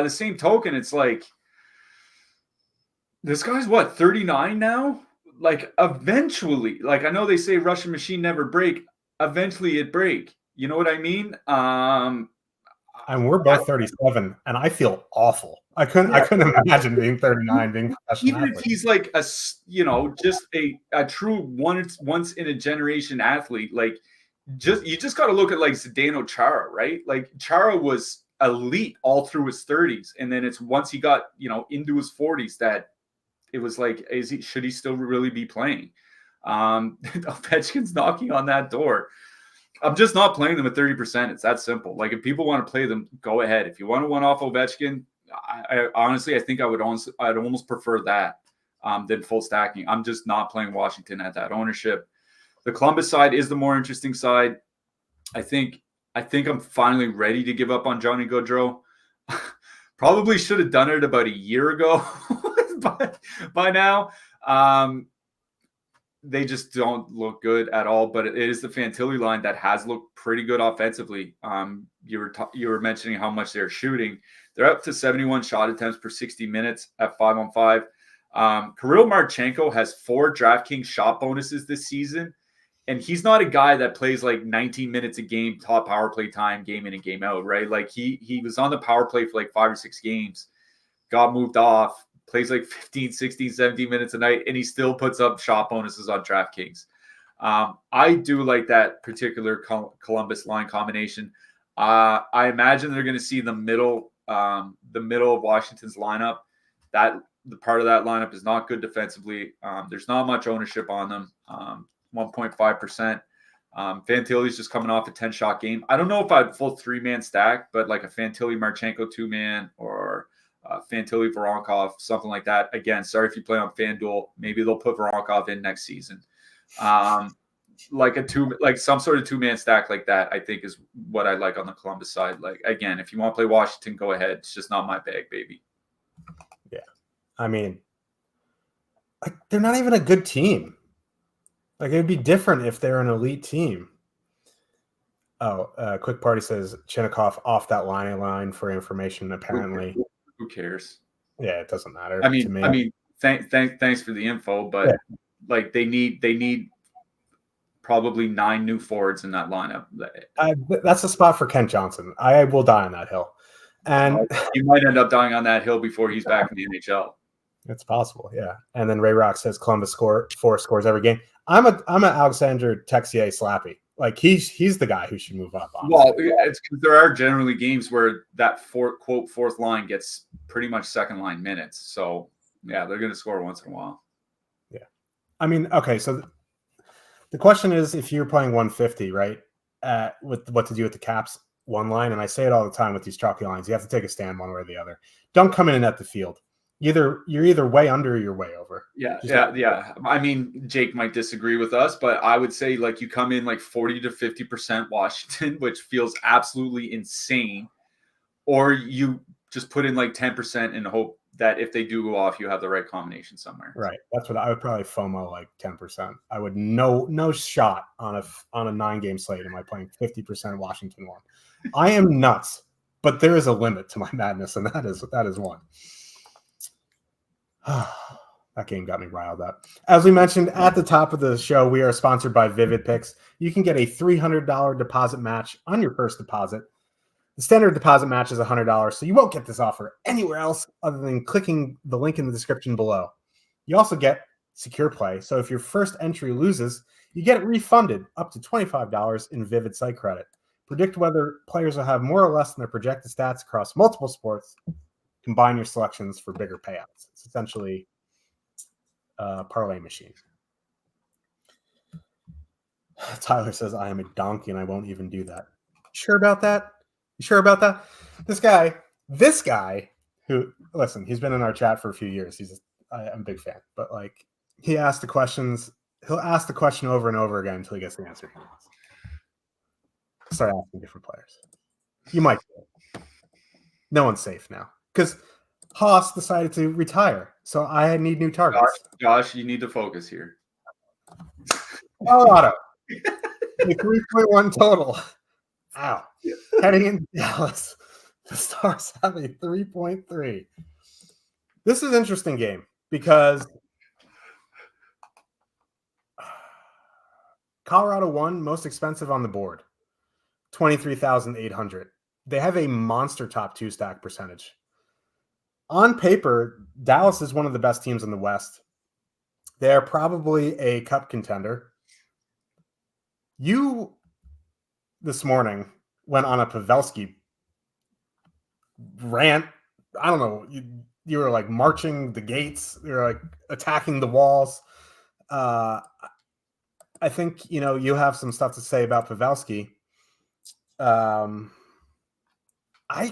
the same token, it's this guy's 39 now? Eventually, I know they say Russian machine never break. Eventually it break. You know what I mean? And we're both 37, and I feel awful. I couldn't imagine being 39, being professional. Even if he's just a true once in a generation athlete, you just got to look at Zdeno Chara, right? Chara was elite all through his 30s, and then it's once he got into his 40s that it was should he still really be playing? Ovechkin's knocking on that door. I'm just not playing them at 30%. It's that simple. If people want to play them, go ahead. If you want to one-off Ovechkin, I honestly, I think I'd almost prefer that than full stacking. I'm just not playing Washington at that ownership. The Columbus side is the more interesting side. I think I'm finally ready to give up on Johnny Gaudreau. Probably should have done it about a year ago, but by now. They just don't look good at all. But it is the Fantilli line that has looked pretty good offensively. You were mentioning how much they're shooting. They're up to 71 shot attempts per 60 minutes at 5-on-5. Kirill Marchenko has 4 DraftKings shot bonuses this season. And he's not a guy that plays like 19 minutes a game, top power play time, game in and game out, right? Like he was on the power play for like 5 or 6 games, got moved off, plays like 15, 16, 17 minutes a night, and he still puts up shot bonuses on DraftKings. I do like that particular Columbus line combination. I imagine they're going to see the middle of Washington's lineup. That the part of that lineup is not good defensively. There's not much ownership on them. 1.5%. Fantilli's just coming off a 10-shot game. I don't know if I'd full 3-man stack, but like a Fantilli Marchenko 2-man or Fantilli Voronkov, something like that. Again, sorry if you play on FanDuel. Maybe they'll put Voronkov in next season. Like some sort of 2-man stack like that, I think is what I like on the Columbus side. Like, again, if you want to play Washington, go ahead. It's just not my bag, baby. Yeah. I mean, like, they're not even a good team. Like, it'd be different if they're an elite team. Oh, Quick Party says Chinnikov off that line for information, apparently. Who cares? Yeah, it doesn't matter to me. I mean, thanks for the info, but like they need probably 9 new forwards in that lineup. That's a spot for Kent Johnson. I will die on that hill. And you might end up dying on that hill before he's back in the NHL. It's possible, yeah. And then Ray Rock says Columbus score 4 scores every game. I'm an Alexander Texier slappy. Like he's the guy who should move up. Honestly. Well, it's because there are generally games where that fourth line gets pretty much second line minutes. So yeah, they're going to score once in a while. Yeah, I mean, okay. So the question is, if you're playing 150, right, with what to do with the Caps one line, and I say it all the time with these chalky lines, you have to take a stand one way or the other. Don't come in and at the field. You're either way under or you're way over. Yeah. I mean, Jake might disagree with us, but I would say like you come in like 40 to 50% Washington, which feels absolutely insane, or you just put in like 10% and hope that if they do go off, you have the right combination somewhere. Right. That's what I would probably FOMO like 10%. I would no shot on a 9-game slate. Am I playing 50% Washington one? I am nuts, but there is a limit to my madness, and that is one. That game got me riled up. As we mentioned at the top of the show, we are sponsored by Vivid Picks. You can get a $300 deposit match on your first deposit. The standard deposit match is $100, so you won't get this offer anywhere else other than clicking the link in the description below. You also get secure play, so if your first entry loses, you get it refunded up to $25 in Vivid site credit. Predict whether players will have more or less than their projected stats across multiple sports. Combine your selections for bigger payouts. It's essentially a parlay machine. Tyler says, I am a donkey and I won't even do that. Sure about that? You sure about that? This guy who, listen, he's been in our chat for a few years. I'm a big fan, but like he'll ask the question over and over again until he gets the answer he wants. Start asking different players. You might do it. No one's safe now. Because Haas decided to retire, so I need new targets. Josh, you need to focus here. Colorado, a 3.1 total. Wow. Heading into Dallas, the Stars have a 3.3. This is an interesting game because Colorado won, most expensive on the board, 23,800. They have a monster top 2 stack percentage. On paper, Dallas is one of the best teams in the West. They're probably a cup contender. You, this morning, went on a Pavelski rant. I don't know. You were like marching the gates. You were like attacking the walls. I think, you have some stuff to say about Pavelski. I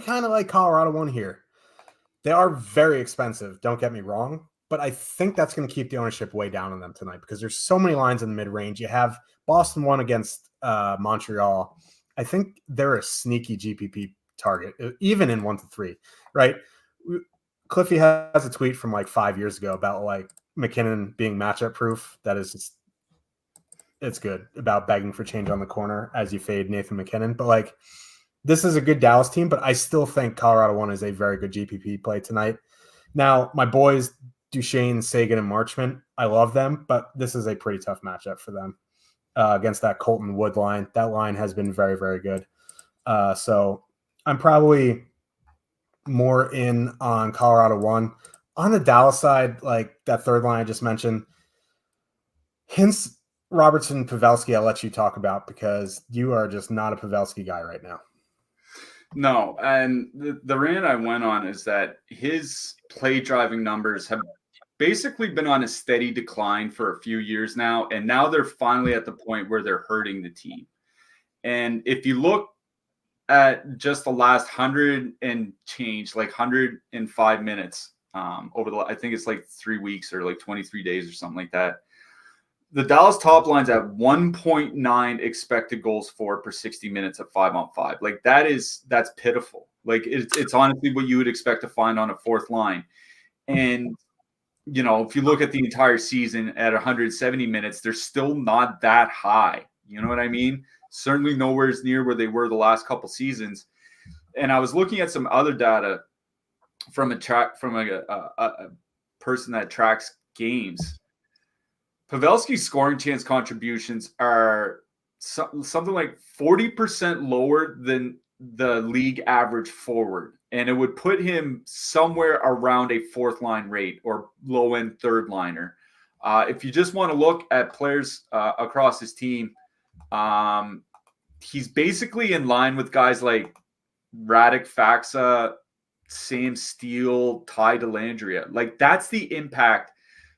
kind of like Colorado one here. They are very expensive. Don't get me wrong. But I think that's going to keep the ownership way down on them tonight because there's so many lines in the mid-range. You have Boston won against Montreal. I think they're a sneaky GPP target, even in 1-3, right? Cliffy has a tweet from like 5 years ago about like McKinnon being matchup proof. That is just, it's good about begging for change on the corner as you fade Nathan McKinnon. But like, this is a good Dallas team, but I still think Colorado 1 is a very good GPP play tonight. Now, my boys, Duchesne, Sagan, and Marchment, I love them, but this is a pretty tough matchup for them against that Colton Wood line. That line has been very, very good. So I'm probably more in on Colorado 1. On the Dallas side, like that third line I just mentioned, Hintz, Robertson, Pavelski, I'll let you talk about because you are just not a Pavelski guy right now. No, and the rant I went on is that his play driving numbers have basically been on a steady decline for a few years now, and now they're finally at the point where they're hurting the team. And if you look at just the last 100 and change, like 105 minutes over the, I think it's like 3 weeks or like 23 days or something like that. The Dallas top line's at 1.9 expected goals for per 60 minutes at 5-on-5. Like that's pitiful. Like it's honestly what you would expect to find on a fourth line. And, you know, if you look at the entire season at 170 minutes, they're still not that high. You know what I mean? Certainly nowhere near where they were the last couple seasons. And I was looking at some other data from a person that tracks games. Pavelski's scoring chance contributions are something like 40% lower than the league average forward. And it would put him somewhere around a fourth line rate or low end third liner. If you just want to look at players across his team, he's basically in line with guys like Radek Faksa, Sam Steele, Ty Dellandrea. Like that's the impact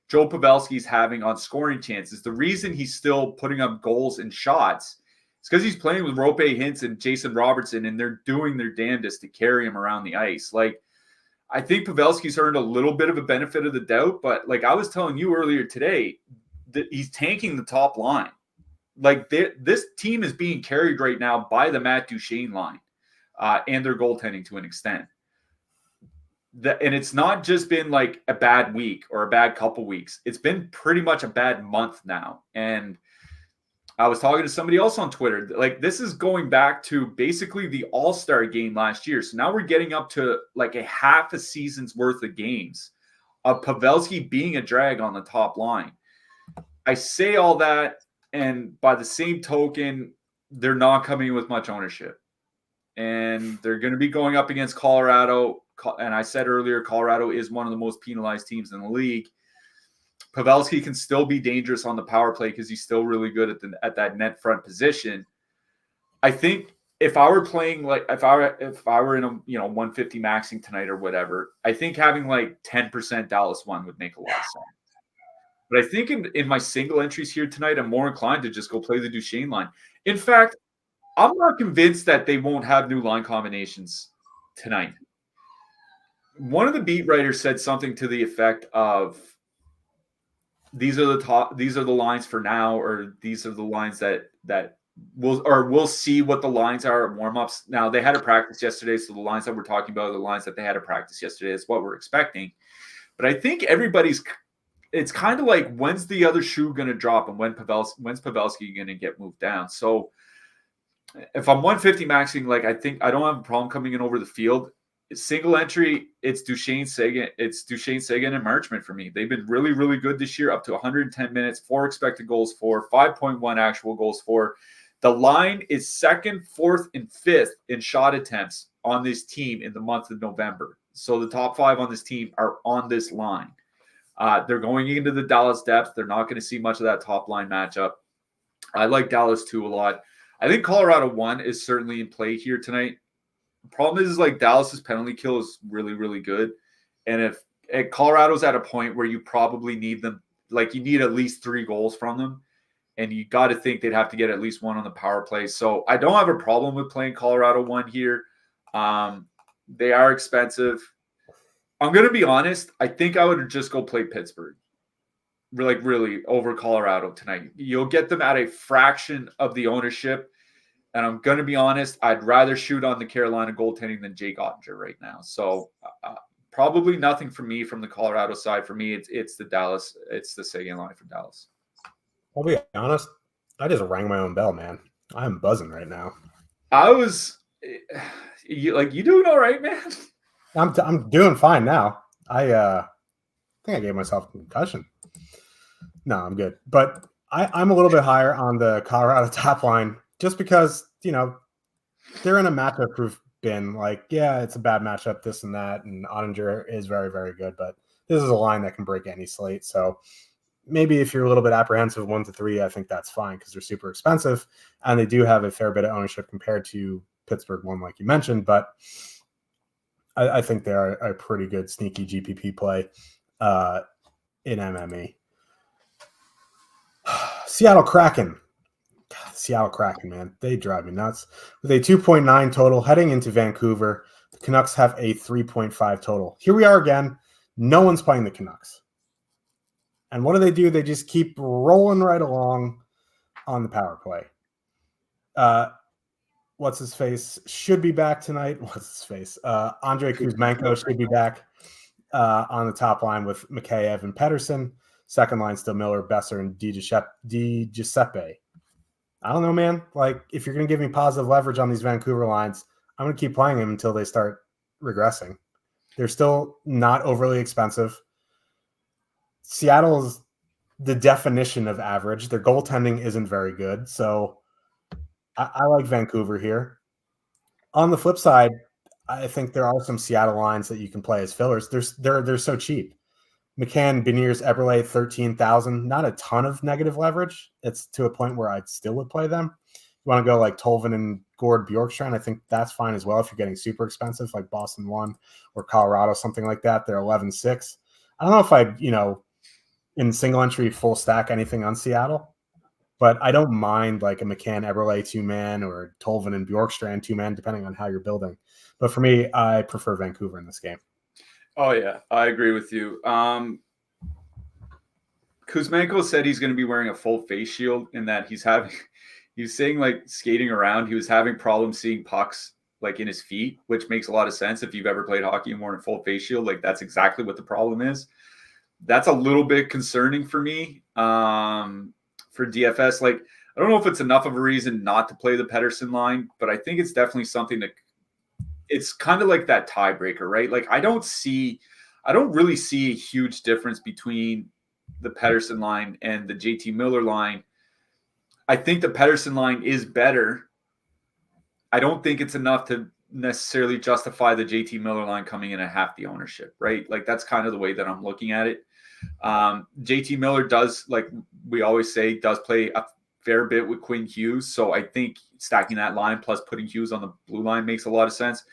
Joe Pavelski's having on scoring chances. The reason he's still putting up goals and shots is because he's playing with Rope Hintz and Jason Robertson, and they're doing their damnedest to carry him around the ice. Like, I think Pavelski's earned a little bit of a benefit of the doubt, but like I was telling you earlier today, that he's tanking the top line. Like this team is being carried right now by the Matt Duchesne line and their goaltending to an extent. And it's not just been like a bad week or a bad couple weeks. It's been pretty much a bad month now. And I was talking to somebody else on Twitter. Like this is going back to basically the All-Star game last year. So now we're getting up to like a half a season's worth of games of Pavelski being a drag on the top line. I say all that, and by the same token, they're not coming in with much ownership. And they're going to be going up against Colorado. And I said earlier, Colorado is one of the most penalized teams in the league. Pavelski can still be dangerous on the power play because he's still really good at that net front position. I think if I were playing like if I were in a 150 maxing tonight or whatever, I think having like 10% Dallas 1 would make a lot of sense. But I think in my single entries here tonight, I'm more inclined to just go play the Duchesne line. In fact, I'm not convinced that they won't have new line combinations tonight. One of the beat writers said something to the effect of these are the lines for now, or these are the lines that we'll see what the lines are at warmups. Now they had a practice yesterday, so the lines that we're talking about are the lines that they had a practice yesterday. Is what we're expecting. But I think it's kind of like when's the other shoe going to drop and when's Pavelski going to get moved down. So if I'm 150 maxing, like I think I don't have a problem coming in over the field. Single entry, it's Duchesne, Sagan, and Marchment for me. They've been really, really good this year, up to 110 minutes, 4 expected goals for, 5.1 actual goals for. The line is 2nd, 4th, and 5th in shot attempts on this team in the month of November. So the top 5 on this team are on this line. They're going into the Dallas depth. They're not going to see much of that top line matchup. I like Dallas 2 a lot. I think Colorado 1 is certainly in play here tonight. The problem is like Dallas's penalty kill is really, really good. And if Colorado's at a point where you probably need them, like you need at least 3 goals from them, and you got to think they'd have to get at least 1 on the power play. So I don't have a problem with playing Colorado 1 here. They are expensive. I'm going to be honest. I think I would just go play Pittsburgh, like really over Colorado tonight. You'll get them at a fraction of the ownership. And I'm going to be honest, I'd rather shoot on the Carolina goaltending than Jake Ottinger right now. So probably nothing for me from the Colorado side. For me, it's the Dallas. It's the Seguin line for Dallas. I'll be honest. I just rang my own bell, man. I'm buzzing right now. You doing all right, man? I'm doing fine now. I think I gave myself a concussion. No, I'm good. But I'm a little bit higher on the Colorado top line just because, they're in a matchup-proof bin. Like, yeah, it's a bad matchup, this and that, and Ottinger is very, very good, but this is a line that can break any slate. So maybe if you're a little bit apprehensive 1 to 3, I think that's fine because they're super expensive, and they do have a fair bit of ownership compared to Pittsburgh one, like you mentioned, but I think they are a pretty good sneaky GPP play in MME. Seattle Kraken. God, Seattle Kraken, man. They drive me nuts. With a 2.9 total heading into Vancouver, the Canucks have a 3.5 total. Here we are again. No one's playing the Canucks. And what do? They just keep rolling right along on the power play. What's his face should be back tonight. Andrei Kuzmenko should be back on the top line with Mikheyev and Pedersen. Second line still Miller, Besser, and Di Giuseppe. I don't know, man. Like, if you're going to give me positive leverage on these Vancouver lines, I'm going to keep playing them until they start regressing. They're still not overly expensive. Seattle's the definition of average. Their goaltending isn't very good, so I like Vancouver here. On the flip side, I think there are some Seattle lines that you can play as fillers. They're so cheap. McCann, Beniers, Eberle, 13,000. Not a ton of negative leverage. It's to a point where I still would play them. You want to go like Tolvin and Gord Bjorkstrand, I think that's fine as well if you're getting super expensive like Boston 1 or Colorado, something like that. They're 11-6. I don't know if I'd, in single entry full stack anything on Seattle, but I don't mind like a McCann, Eberle 2-man or Tolvin and Bjorkstrand 2-man, depending on how you're building. But for me, I prefer Vancouver in this game. Oh, yeah, I agree with you. Kuzmenko said he's going to be wearing a full face shield in that he was saying like skating around, he was having problems seeing pucks like in his feet, which makes a lot of sense. If you've ever played hockey and worn a full face shield, like that's exactly what the problem is. That's a little bit concerning for me for DFS. Like, I don't know if it's enough of a reason not to play the Pedersen line, but I think it's definitely something that it's kind of like that tiebreaker, right? Like I don't really see a huge difference between the Pedersen line and the JT Miller line. I think the Pedersen line is better. I don't think it's enough to necessarily justify the JT Miller line coming in at half the ownership, right? Like that's kind of the way that I'm looking at it. JT Miller does, like we always say, does play a fair bit with Quinn Hughes. So I think stacking that line plus putting Hughes on the blue line makes a lot of sense.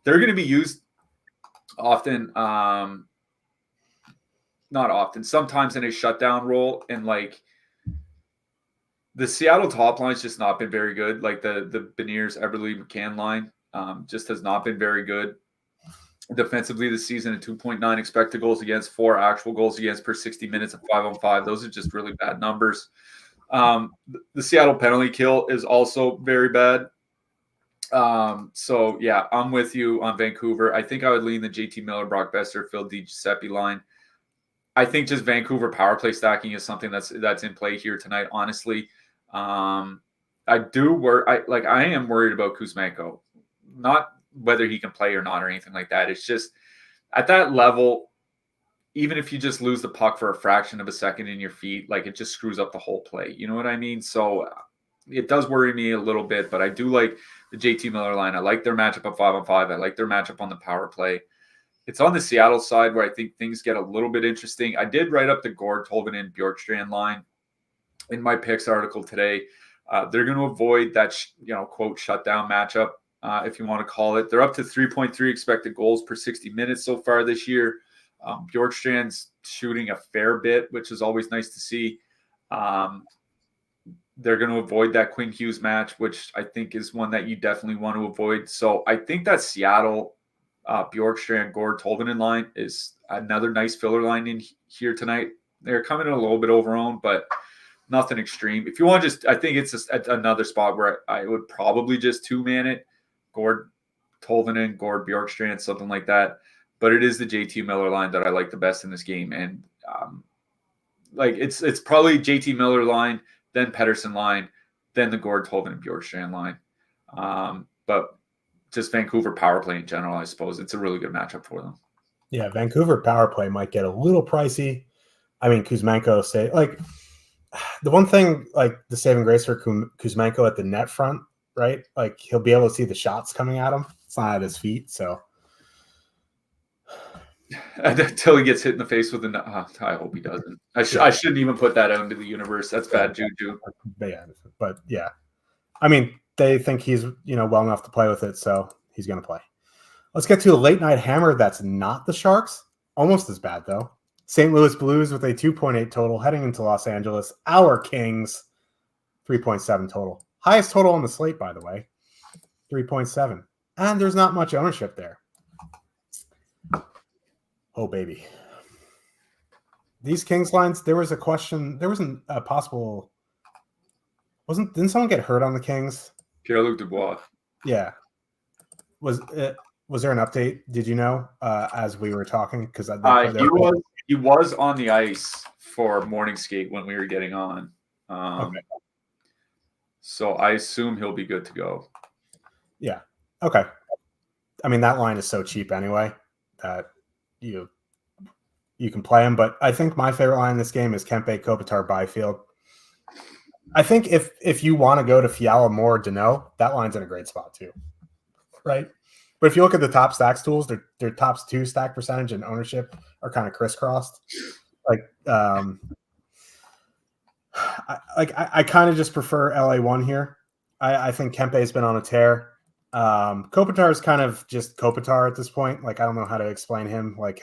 They're going to be used often, not often, sometimes in a shutdown role. And like the Seattle top line has just not been very good. Like the Beniers, Eberle, McCann line just has not been very good. Defensively this season at 2.9 expected goals against, 4 actual goals against per 60 minutes of 5-on-5. Those are just really bad numbers. The Seattle penalty kill is also very bad. So yeah, I'm with you on Vancouver. I think I would lean the JT Miller, Brock Besser, Phil Di Giuseppe line. I think just Vancouver power play stacking is something that's in play here tonight. Honestly, I am worried about Kuzmenko, not whether he can play or not or anything like that. It's just at that level, even if you just lose the puck for a fraction of a second in your feet, like it just screws up the whole play. You know what I mean? So it does worry me a little bit, but I do like the JT Miller line. I like their matchup at 5-on-5. I like their matchup on the power play. It's on the Seattle side where I think things get a little bit interesting. I did write up the Gord, Tolvin, and Bjorkstrand line in my picks article today. They're going to avoid that, quote, shutdown matchup, if you want to call it. They're up to 3.3 expected goals per 60 minutes so far this year. Bjorkstrand's shooting a fair bit, which is always nice to see. They're going to avoid that Quinn Hughes match, which I think is one that you definitely want to avoid. So I think that Seattle Bjorkstrand, Gord, Tolvanen line is another nice filler line in here tonight. They're coming in a little bit overowned, but nothing extreme. If you want I think it's just another spot where I would probably just two-man it. Gord, Tolvanen, Gord, Bjorkstrand, something like that. But it is the JT Miller line that I like the best in this game. And it's probably JT Miller line, then Pettersson line, then the Gord, Tolvanen, Bjorkstrand line. But just Vancouver power play in general, I suppose. It's a really good matchup for them. Yeah, Vancouver power play might get a little pricey. I mean, Kuzmenko say the one thing, like the saving grace for Kuzmenko at the net front, right? Like he'll be able to see the shots coming at him. It's not at his feet, so until he gets hit in the face with I hope he doesn't. I shouldn't even put that out into the universe. That's bad juju. But yeah, I mean, they think he's well enough to play with it, so he's going to play. Let's get to a late night hammer that's not the Sharks. Almost as bad though. St. Louis Blues with a 2.8 total heading into Los Angeles. Our Kings 3.7 total. Highest total on the slate, by the way. 3.7. And there's not much ownership there. Oh, baby. These Kings lines, there was a question. There wasn't a possible. Didn't someone get hurt on the Kings? Pierre-Luc Dubois. Yeah. Was there an update? Did you know as we were talking? Because he was on the ice for morning skate when we were getting on. Okay. So I assume he'll be good to go. Yeah. Okay. I mean, that line is so cheap anyway that you can play him. But I think my favorite line in this game is Kempe, Kopitar, Byfield. I think if you want to go to Fiala, Moore, Deneau, that line's in a great spot too. Right? But if you look at the top stacks tools, their top two stack percentage and ownership are kind of crisscrossed. I kind of just prefer LA1 here. I think Kempe's been on a tear. Kopitar is kind of just Kopitar at this point. Like, I don't know how to explain him. Like,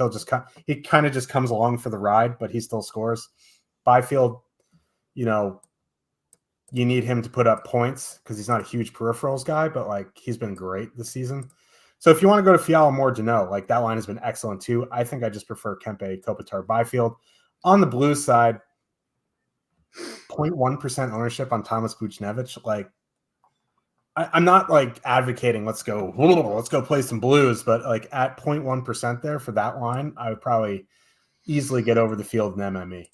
he kind of just comes along for the ride, but he still scores. Byfield, you need him to put up points because he's not a huge peripherals guy, but like he's been great this season. So if you want to go to Fiala, Moore, Deneau, like that line has been excellent too. I think I just prefer Kempe, Kopitar, Byfield. On the Blues side, 0.1% ownership on Thomas Buchnevich. Like, I'm not like advocating let's go play some Blues, but like at 0.1% there for that line, I would probably easily get over the field in MME.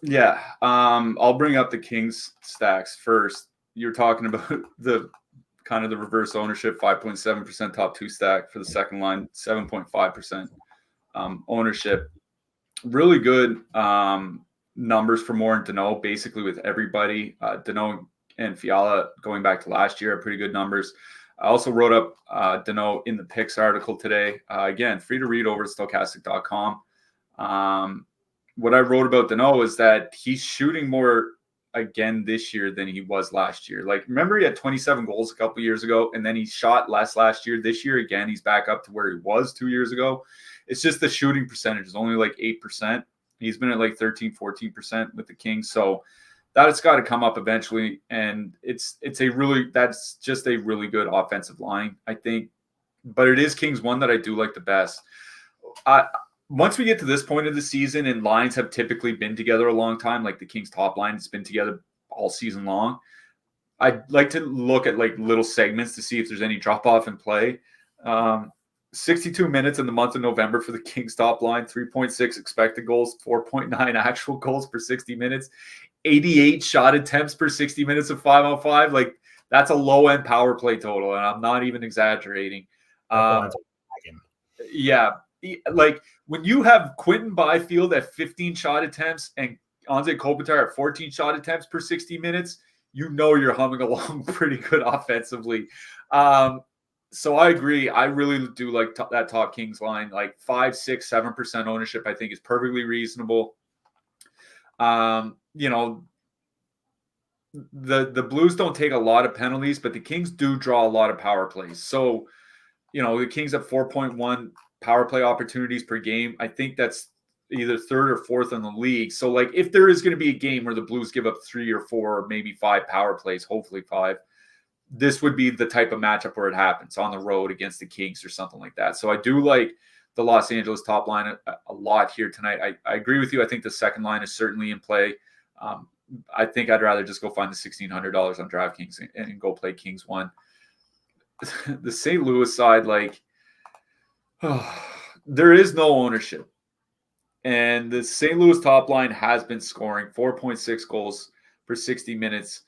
Yeah, I'll bring up the Kings stacks first. You're talking about the kind of the reverse ownership, 5.7% top two stack for the second line, 7.5% ownership. Really good numbers for Moore and Deneau, basically with everybody. Deneau and Fiala going back to last year are pretty good numbers. I also wrote up Deneau in the picks article today. Again, free to read over at Stokastic.com. What I wrote about Deneau is that he's shooting more again this year than he was last year. Like, remember he had 27 goals a couple years ago, and then he shot less last year. This year, again, he's back up to where he was 2 years ago. It's just the shooting percentage is only like 8%. He's been at like 13, 14% with the Kings. So that's got to come up eventually. And that's just a really good offensive line, I think. But it is Kings one that I do like the best. Once we get to this point of the season and lines have typically been together a long time, like the Kings top line has been together all season long, I'd like to look at like little segments to see if there's any drop off in play. 62 minutes in the month of November for the Kings top line, 3.6 expected goals, 4.9 actual goals per 60 minutes, 88 shot attempts per 60 minutes of 5-on-5. Like, that's a low end power play total. And I'm not even exaggerating. Yeah. Like, when you have Quentin Byfield at 15 shot attempts and Anze Kopitar at 14 shot attempts per 60 minutes, you're humming along pretty good offensively. So I agree. I really do like that top Kings line. Like 5, 6, 7% ownership, I think is perfectly reasonable. The Blues don't take a lot of penalties, but the Kings do draw a lot of power plays. So, the Kings have 4.1 power play opportunities per game. I think that's either third or fourth in the league. So, like, if there is going to be a game where the Blues give up 3 or 4 or maybe 5 power plays, hopefully 5, this would be the type of matchup where it happens on the road against the Kings or something like that. So I do like the Los Angeles top line a lot here tonight. I agree with you. I think the second line is certainly in play. I think I'd rather just go find the $1,600 on DraftKings and go play Kings 1. The St. Louis side, there is no ownership. And the St. Louis top line has been scoring 4.6 goals per 60 minutes.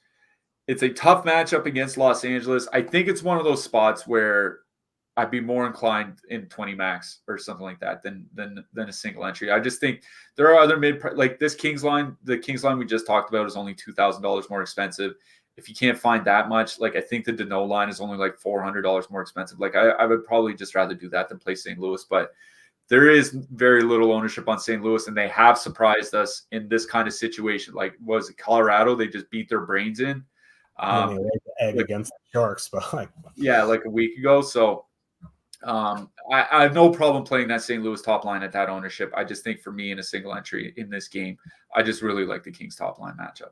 It's a tough matchup against Los Angeles. I think it's one of those spots where I'd be more inclined in 20 max or something like that than a single entry. I just think there are other like this Kings line. The Kings line we just talked about is only $2,000 more expensive. If you can't find that much, I think the Deneau line is only like $400 more expensive. I would probably just rather do that than play St. Louis. But there is very little ownership on St. Louis, and they have surprised us in this kind of situation. Was it Colorado? They just beat their brains in. They laid the egg against the Sharks, but a week ago. So I have no problem playing that St. Louis top line at that ownership. I just think for me in a single entry in this game, I just really like the Kings top line matchup.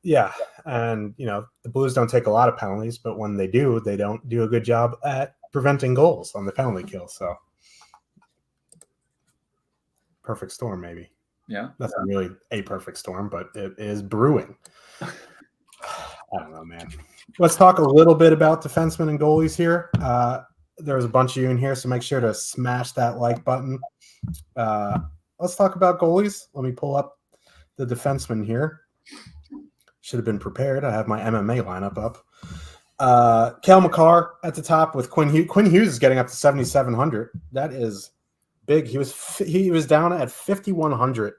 Yeah, and the Blues don't take a lot of penalties, but when they do, they don't do a good job at preventing goals on the penalty kill. So perfect storm, maybe. Yeah, that's not really a perfect storm, but it is brewing. I don't know, man. Let's talk a little bit about defensemen and goalies here. There's a bunch of you in here, so make sure to smash that like button. Let's talk about goalies. Let me pull up the defensemen here. Should have been prepared. I have my MMA lineup up. Cale Makar at the top with Quinn Hughes. Quinn Hughes is getting up to 7,700. That is big. He was down at 5,100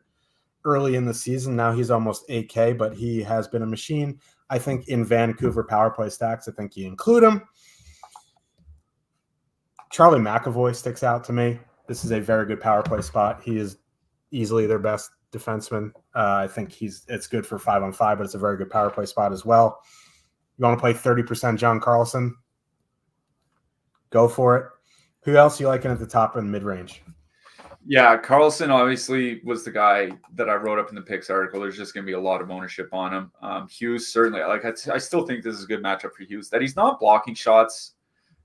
early in the season. Now he's almost 8K, but he has been a machine. I think in Vancouver power play stacks, I think you include him. Charlie McAvoy sticks out to me. This is a very good power play spot. He is easily their best defenseman. I think it's good for 5-on-5, but it's a very good power play spot as well. You want to play 30% John Carlson? Go for it. Who else are you liking at the top and mid-range? Yeah, Carlson obviously was the guy that I wrote up in the picks article. There's just going to be a lot of ownership on him. Hughes, certainly. I still think this is a good matchup for Hughes. That he's not blocking shots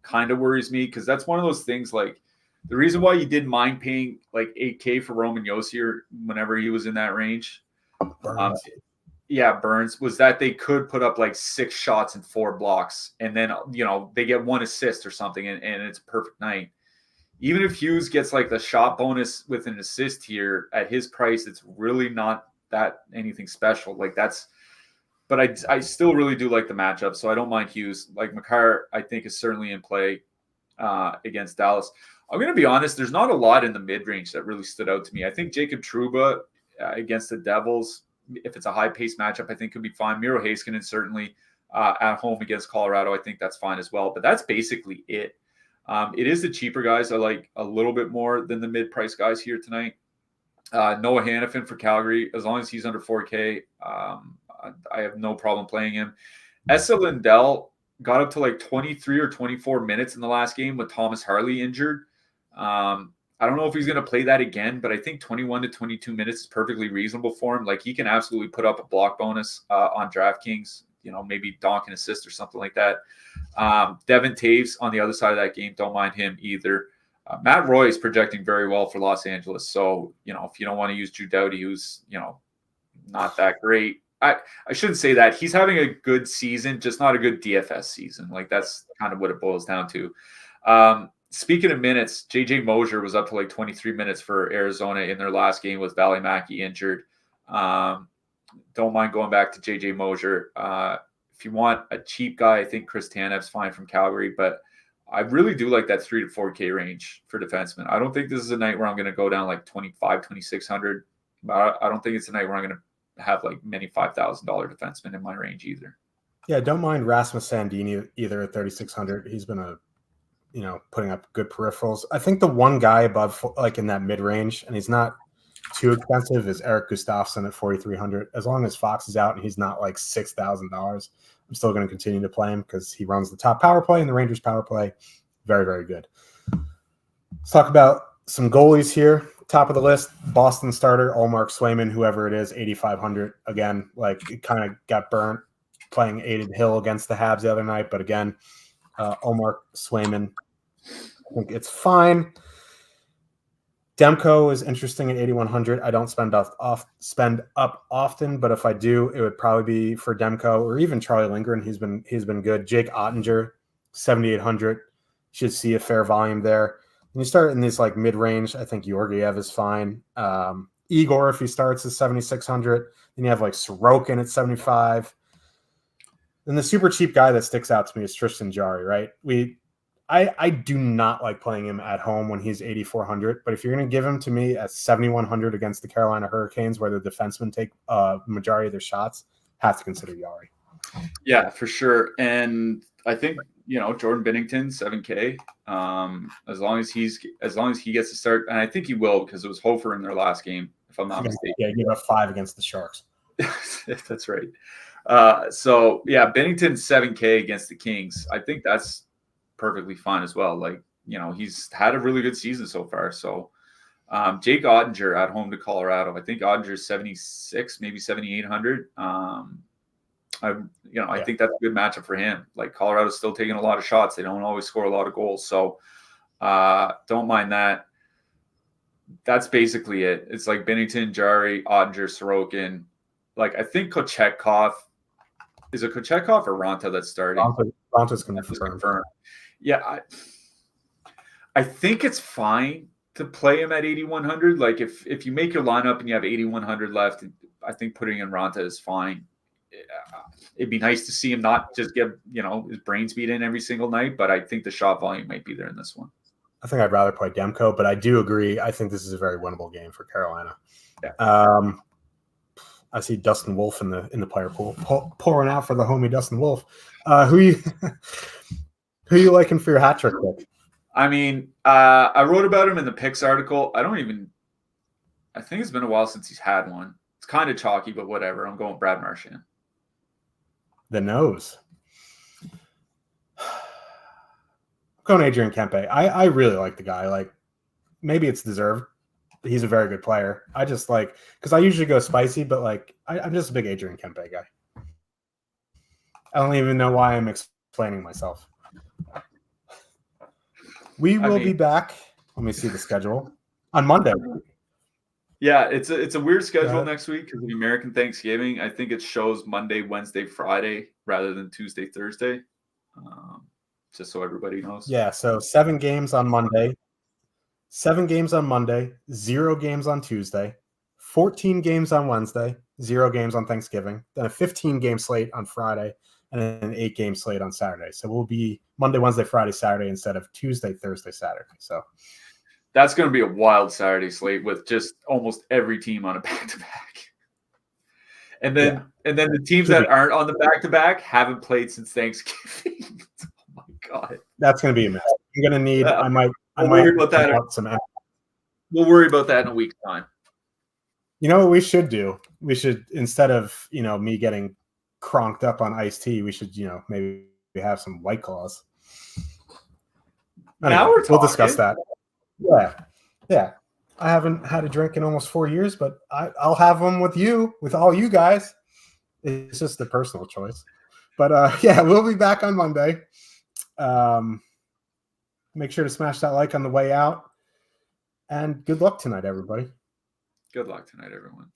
kind of worries me, because that's one of those things, the reason why you didn't mind paying 8K for Roman Josi whenever he was in that range. Burns. Burns, was that they could put up 6 shots and 4 blocks, and then they get 1 assist or something, and it's a perfect night. Even if Hughes gets the shot bonus with an assist here at his price, it's really not that anything special. But I still really do like the matchup, so I don't mind Hughes. Makar, I think, is certainly in play against Dallas. I'm going to be honest, there's not a lot in the mid-range that really stood out to me. I think Jacob Trouba against the Devils, if it's a high-paced matchup, I think could be fine. Miro Heiskanen certainly at home against Colorado, I think that's fine as well. But that's basically it. It is the cheaper guys I like a little bit more than the mid-price guys here tonight. Noah Hannafin for Calgary, as long as he's under 4K, I have no problem playing him. Esa Lindell got up to 23 or 24 minutes in the last game with Thomas Harley injured. I don't know if he's going to play that again, but I think 21 to 22 minutes is perfectly reasonable for him. He can absolutely put up a block bonus on DraftKings, maybe donk an assist or something like that. Devin Taves on the other side of that game, don't mind him either. Matt Roy is projecting very well for Los Angeles. So, if you don't want to use Drew Doughty, who's, not that great. I shouldn't say that. He's having a good season, just not a good DFS season. That's kind of what it boils down to. Speaking of minutes, JJ Mosier was up to 23 minutes for Arizona in their last game with Valimaki injured. Don't mind going back to JJ Mosier. If you want a cheap guy, I think Chris Tanev's fine from Calgary, but I really do like that 3 to 4K range for defensemen. I don't think this is a night where I'm going to go down 2,600. But I don't think it's a night where I'm going to have many $5,000 defensemen in my range either. Yeah, don't mind Rasmus Sandin either at 3,600. He's been putting up good peripherals. I think the one guy above in that mid range, and he's not too expensive, is Eric Gustafsson at 4,300. As long as Fox is out and he's not $6,000, I'm still going to continue to play him because he runs the top power play and the Rangers power play. Very, very good. Let's talk about some goalies here. Top of the list, Boston starter, Ulmark Swayman, whoever it is, 8,500. Again, it kind of got burnt playing Aiden Hill against the Habs the other night, but again, Omar Swayman, I think it's fine. Demko is interesting at 8,100. I don't spend up often, but if I do, it would probably be for Demko or even Charlie Lindgren. He's been good. Jake Ottinger, 7,800, should see a fair volume there. When you start in this like mid range, I think Georgiev is fine. Igor, if he starts, is 7,600. Then you have like Sorokin at 75. And the super cheap guy that sticks out to me is Tristan Jarry, right? I do not like playing him at home when he's 8,400, but if you're going to give him to me at 7,100 against the Carolina Hurricanes, where the defensemen take majority of their shots, have to consider Jarry. Yeah, for sure. And I think, Jordan Binnington, 7K, as long as he gets to start, and I think he will, because it was Hofer in their last game, if I'm not mistaken. Yeah, he gave up 5 against the Sharks. That's right. So yeah, Binnington 7K against the Kings. I think that's perfectly fine as well. Like, he's had a really good season so far. So Jake Ottinger at home to Colorado. I think Ottinger's 76, maybe 7,800. I think that's a good matchup for him. Like, Colorado's still taking a lot of shots. They don't always score a lot of goals. So don't mind that. That's basically it. It's like Binnington, Jarry, Ottinger, Sorokin. Like, I think Kochetkov. Is it Kochetkov or Ranta that's starting? Ranta's confirmed. Yeah, I think it's fine to play him at 8,100. Like, if you make your lineup and you have 8,100 left, I think putting in Ranta is fine. It'd be nice to see him not just get his brains beat in every single night, but I think the shot volume might be there in this one. I think I'd rather play Demko, but I do agree. I think this is a very winnable game for Carolina. Yeah. I see Dustin Wolf in the player pool pouring out for the homie Dustin Wolf. Who you liking for your hat trick pick? I mean, I wrote about him in the picks article. I think it's been a while since he's had one. It's kind of chalky, but whatever. I'm going Brad Marchand. The nose. I'm going Adrian Kempe. I really like the guy. Like, maybe it's deserved. He's a very good player. I just like, because I usually go spicy, but like I'm just a big Adrian Kempe guy. I don't even know why I'm explaining myself. We will be back. Let me see the schedule on Monday. Yeah, it's a weird schedule next week because of the American Thanksgiving. I think it shows Monday, Wednesday, Friday rather than Tuesday, Thursday. Just so everybody knows. Yeah, so 7 games on Monday. 7 games on Monday, 0 games on Tuesday, 14 games on Wednesday, 0 games on Thanksgiving, then a 15-game slate on Friday, and an 8-game slate on Saturday. So we'll be Monday, Wednesday, Friday, Saturday instead of Tuesday, Thursday, Saturday. So that's going to be a wild Saturday slate with just almost every team on a back-to-back. And then the teams that aren't on the back-to-back haven't played since Thanksgiving. Oh my God. That's going to be a mess. I'm going to need We'll worry about that in a week's time. You know what we should do? We should, instead of, me getting cronked up on iced tea, we should, maybe have some White Claws. Anyway, now we'll discuss that. Yeah. I haven't had a drink in almost 4 years, but I'll have them with all you guys. It's just a personal choice. But we'll be back on Monday. Make sure to smash that like on the way out. And good luck tonight, everybody. Good luck tonight, everyone.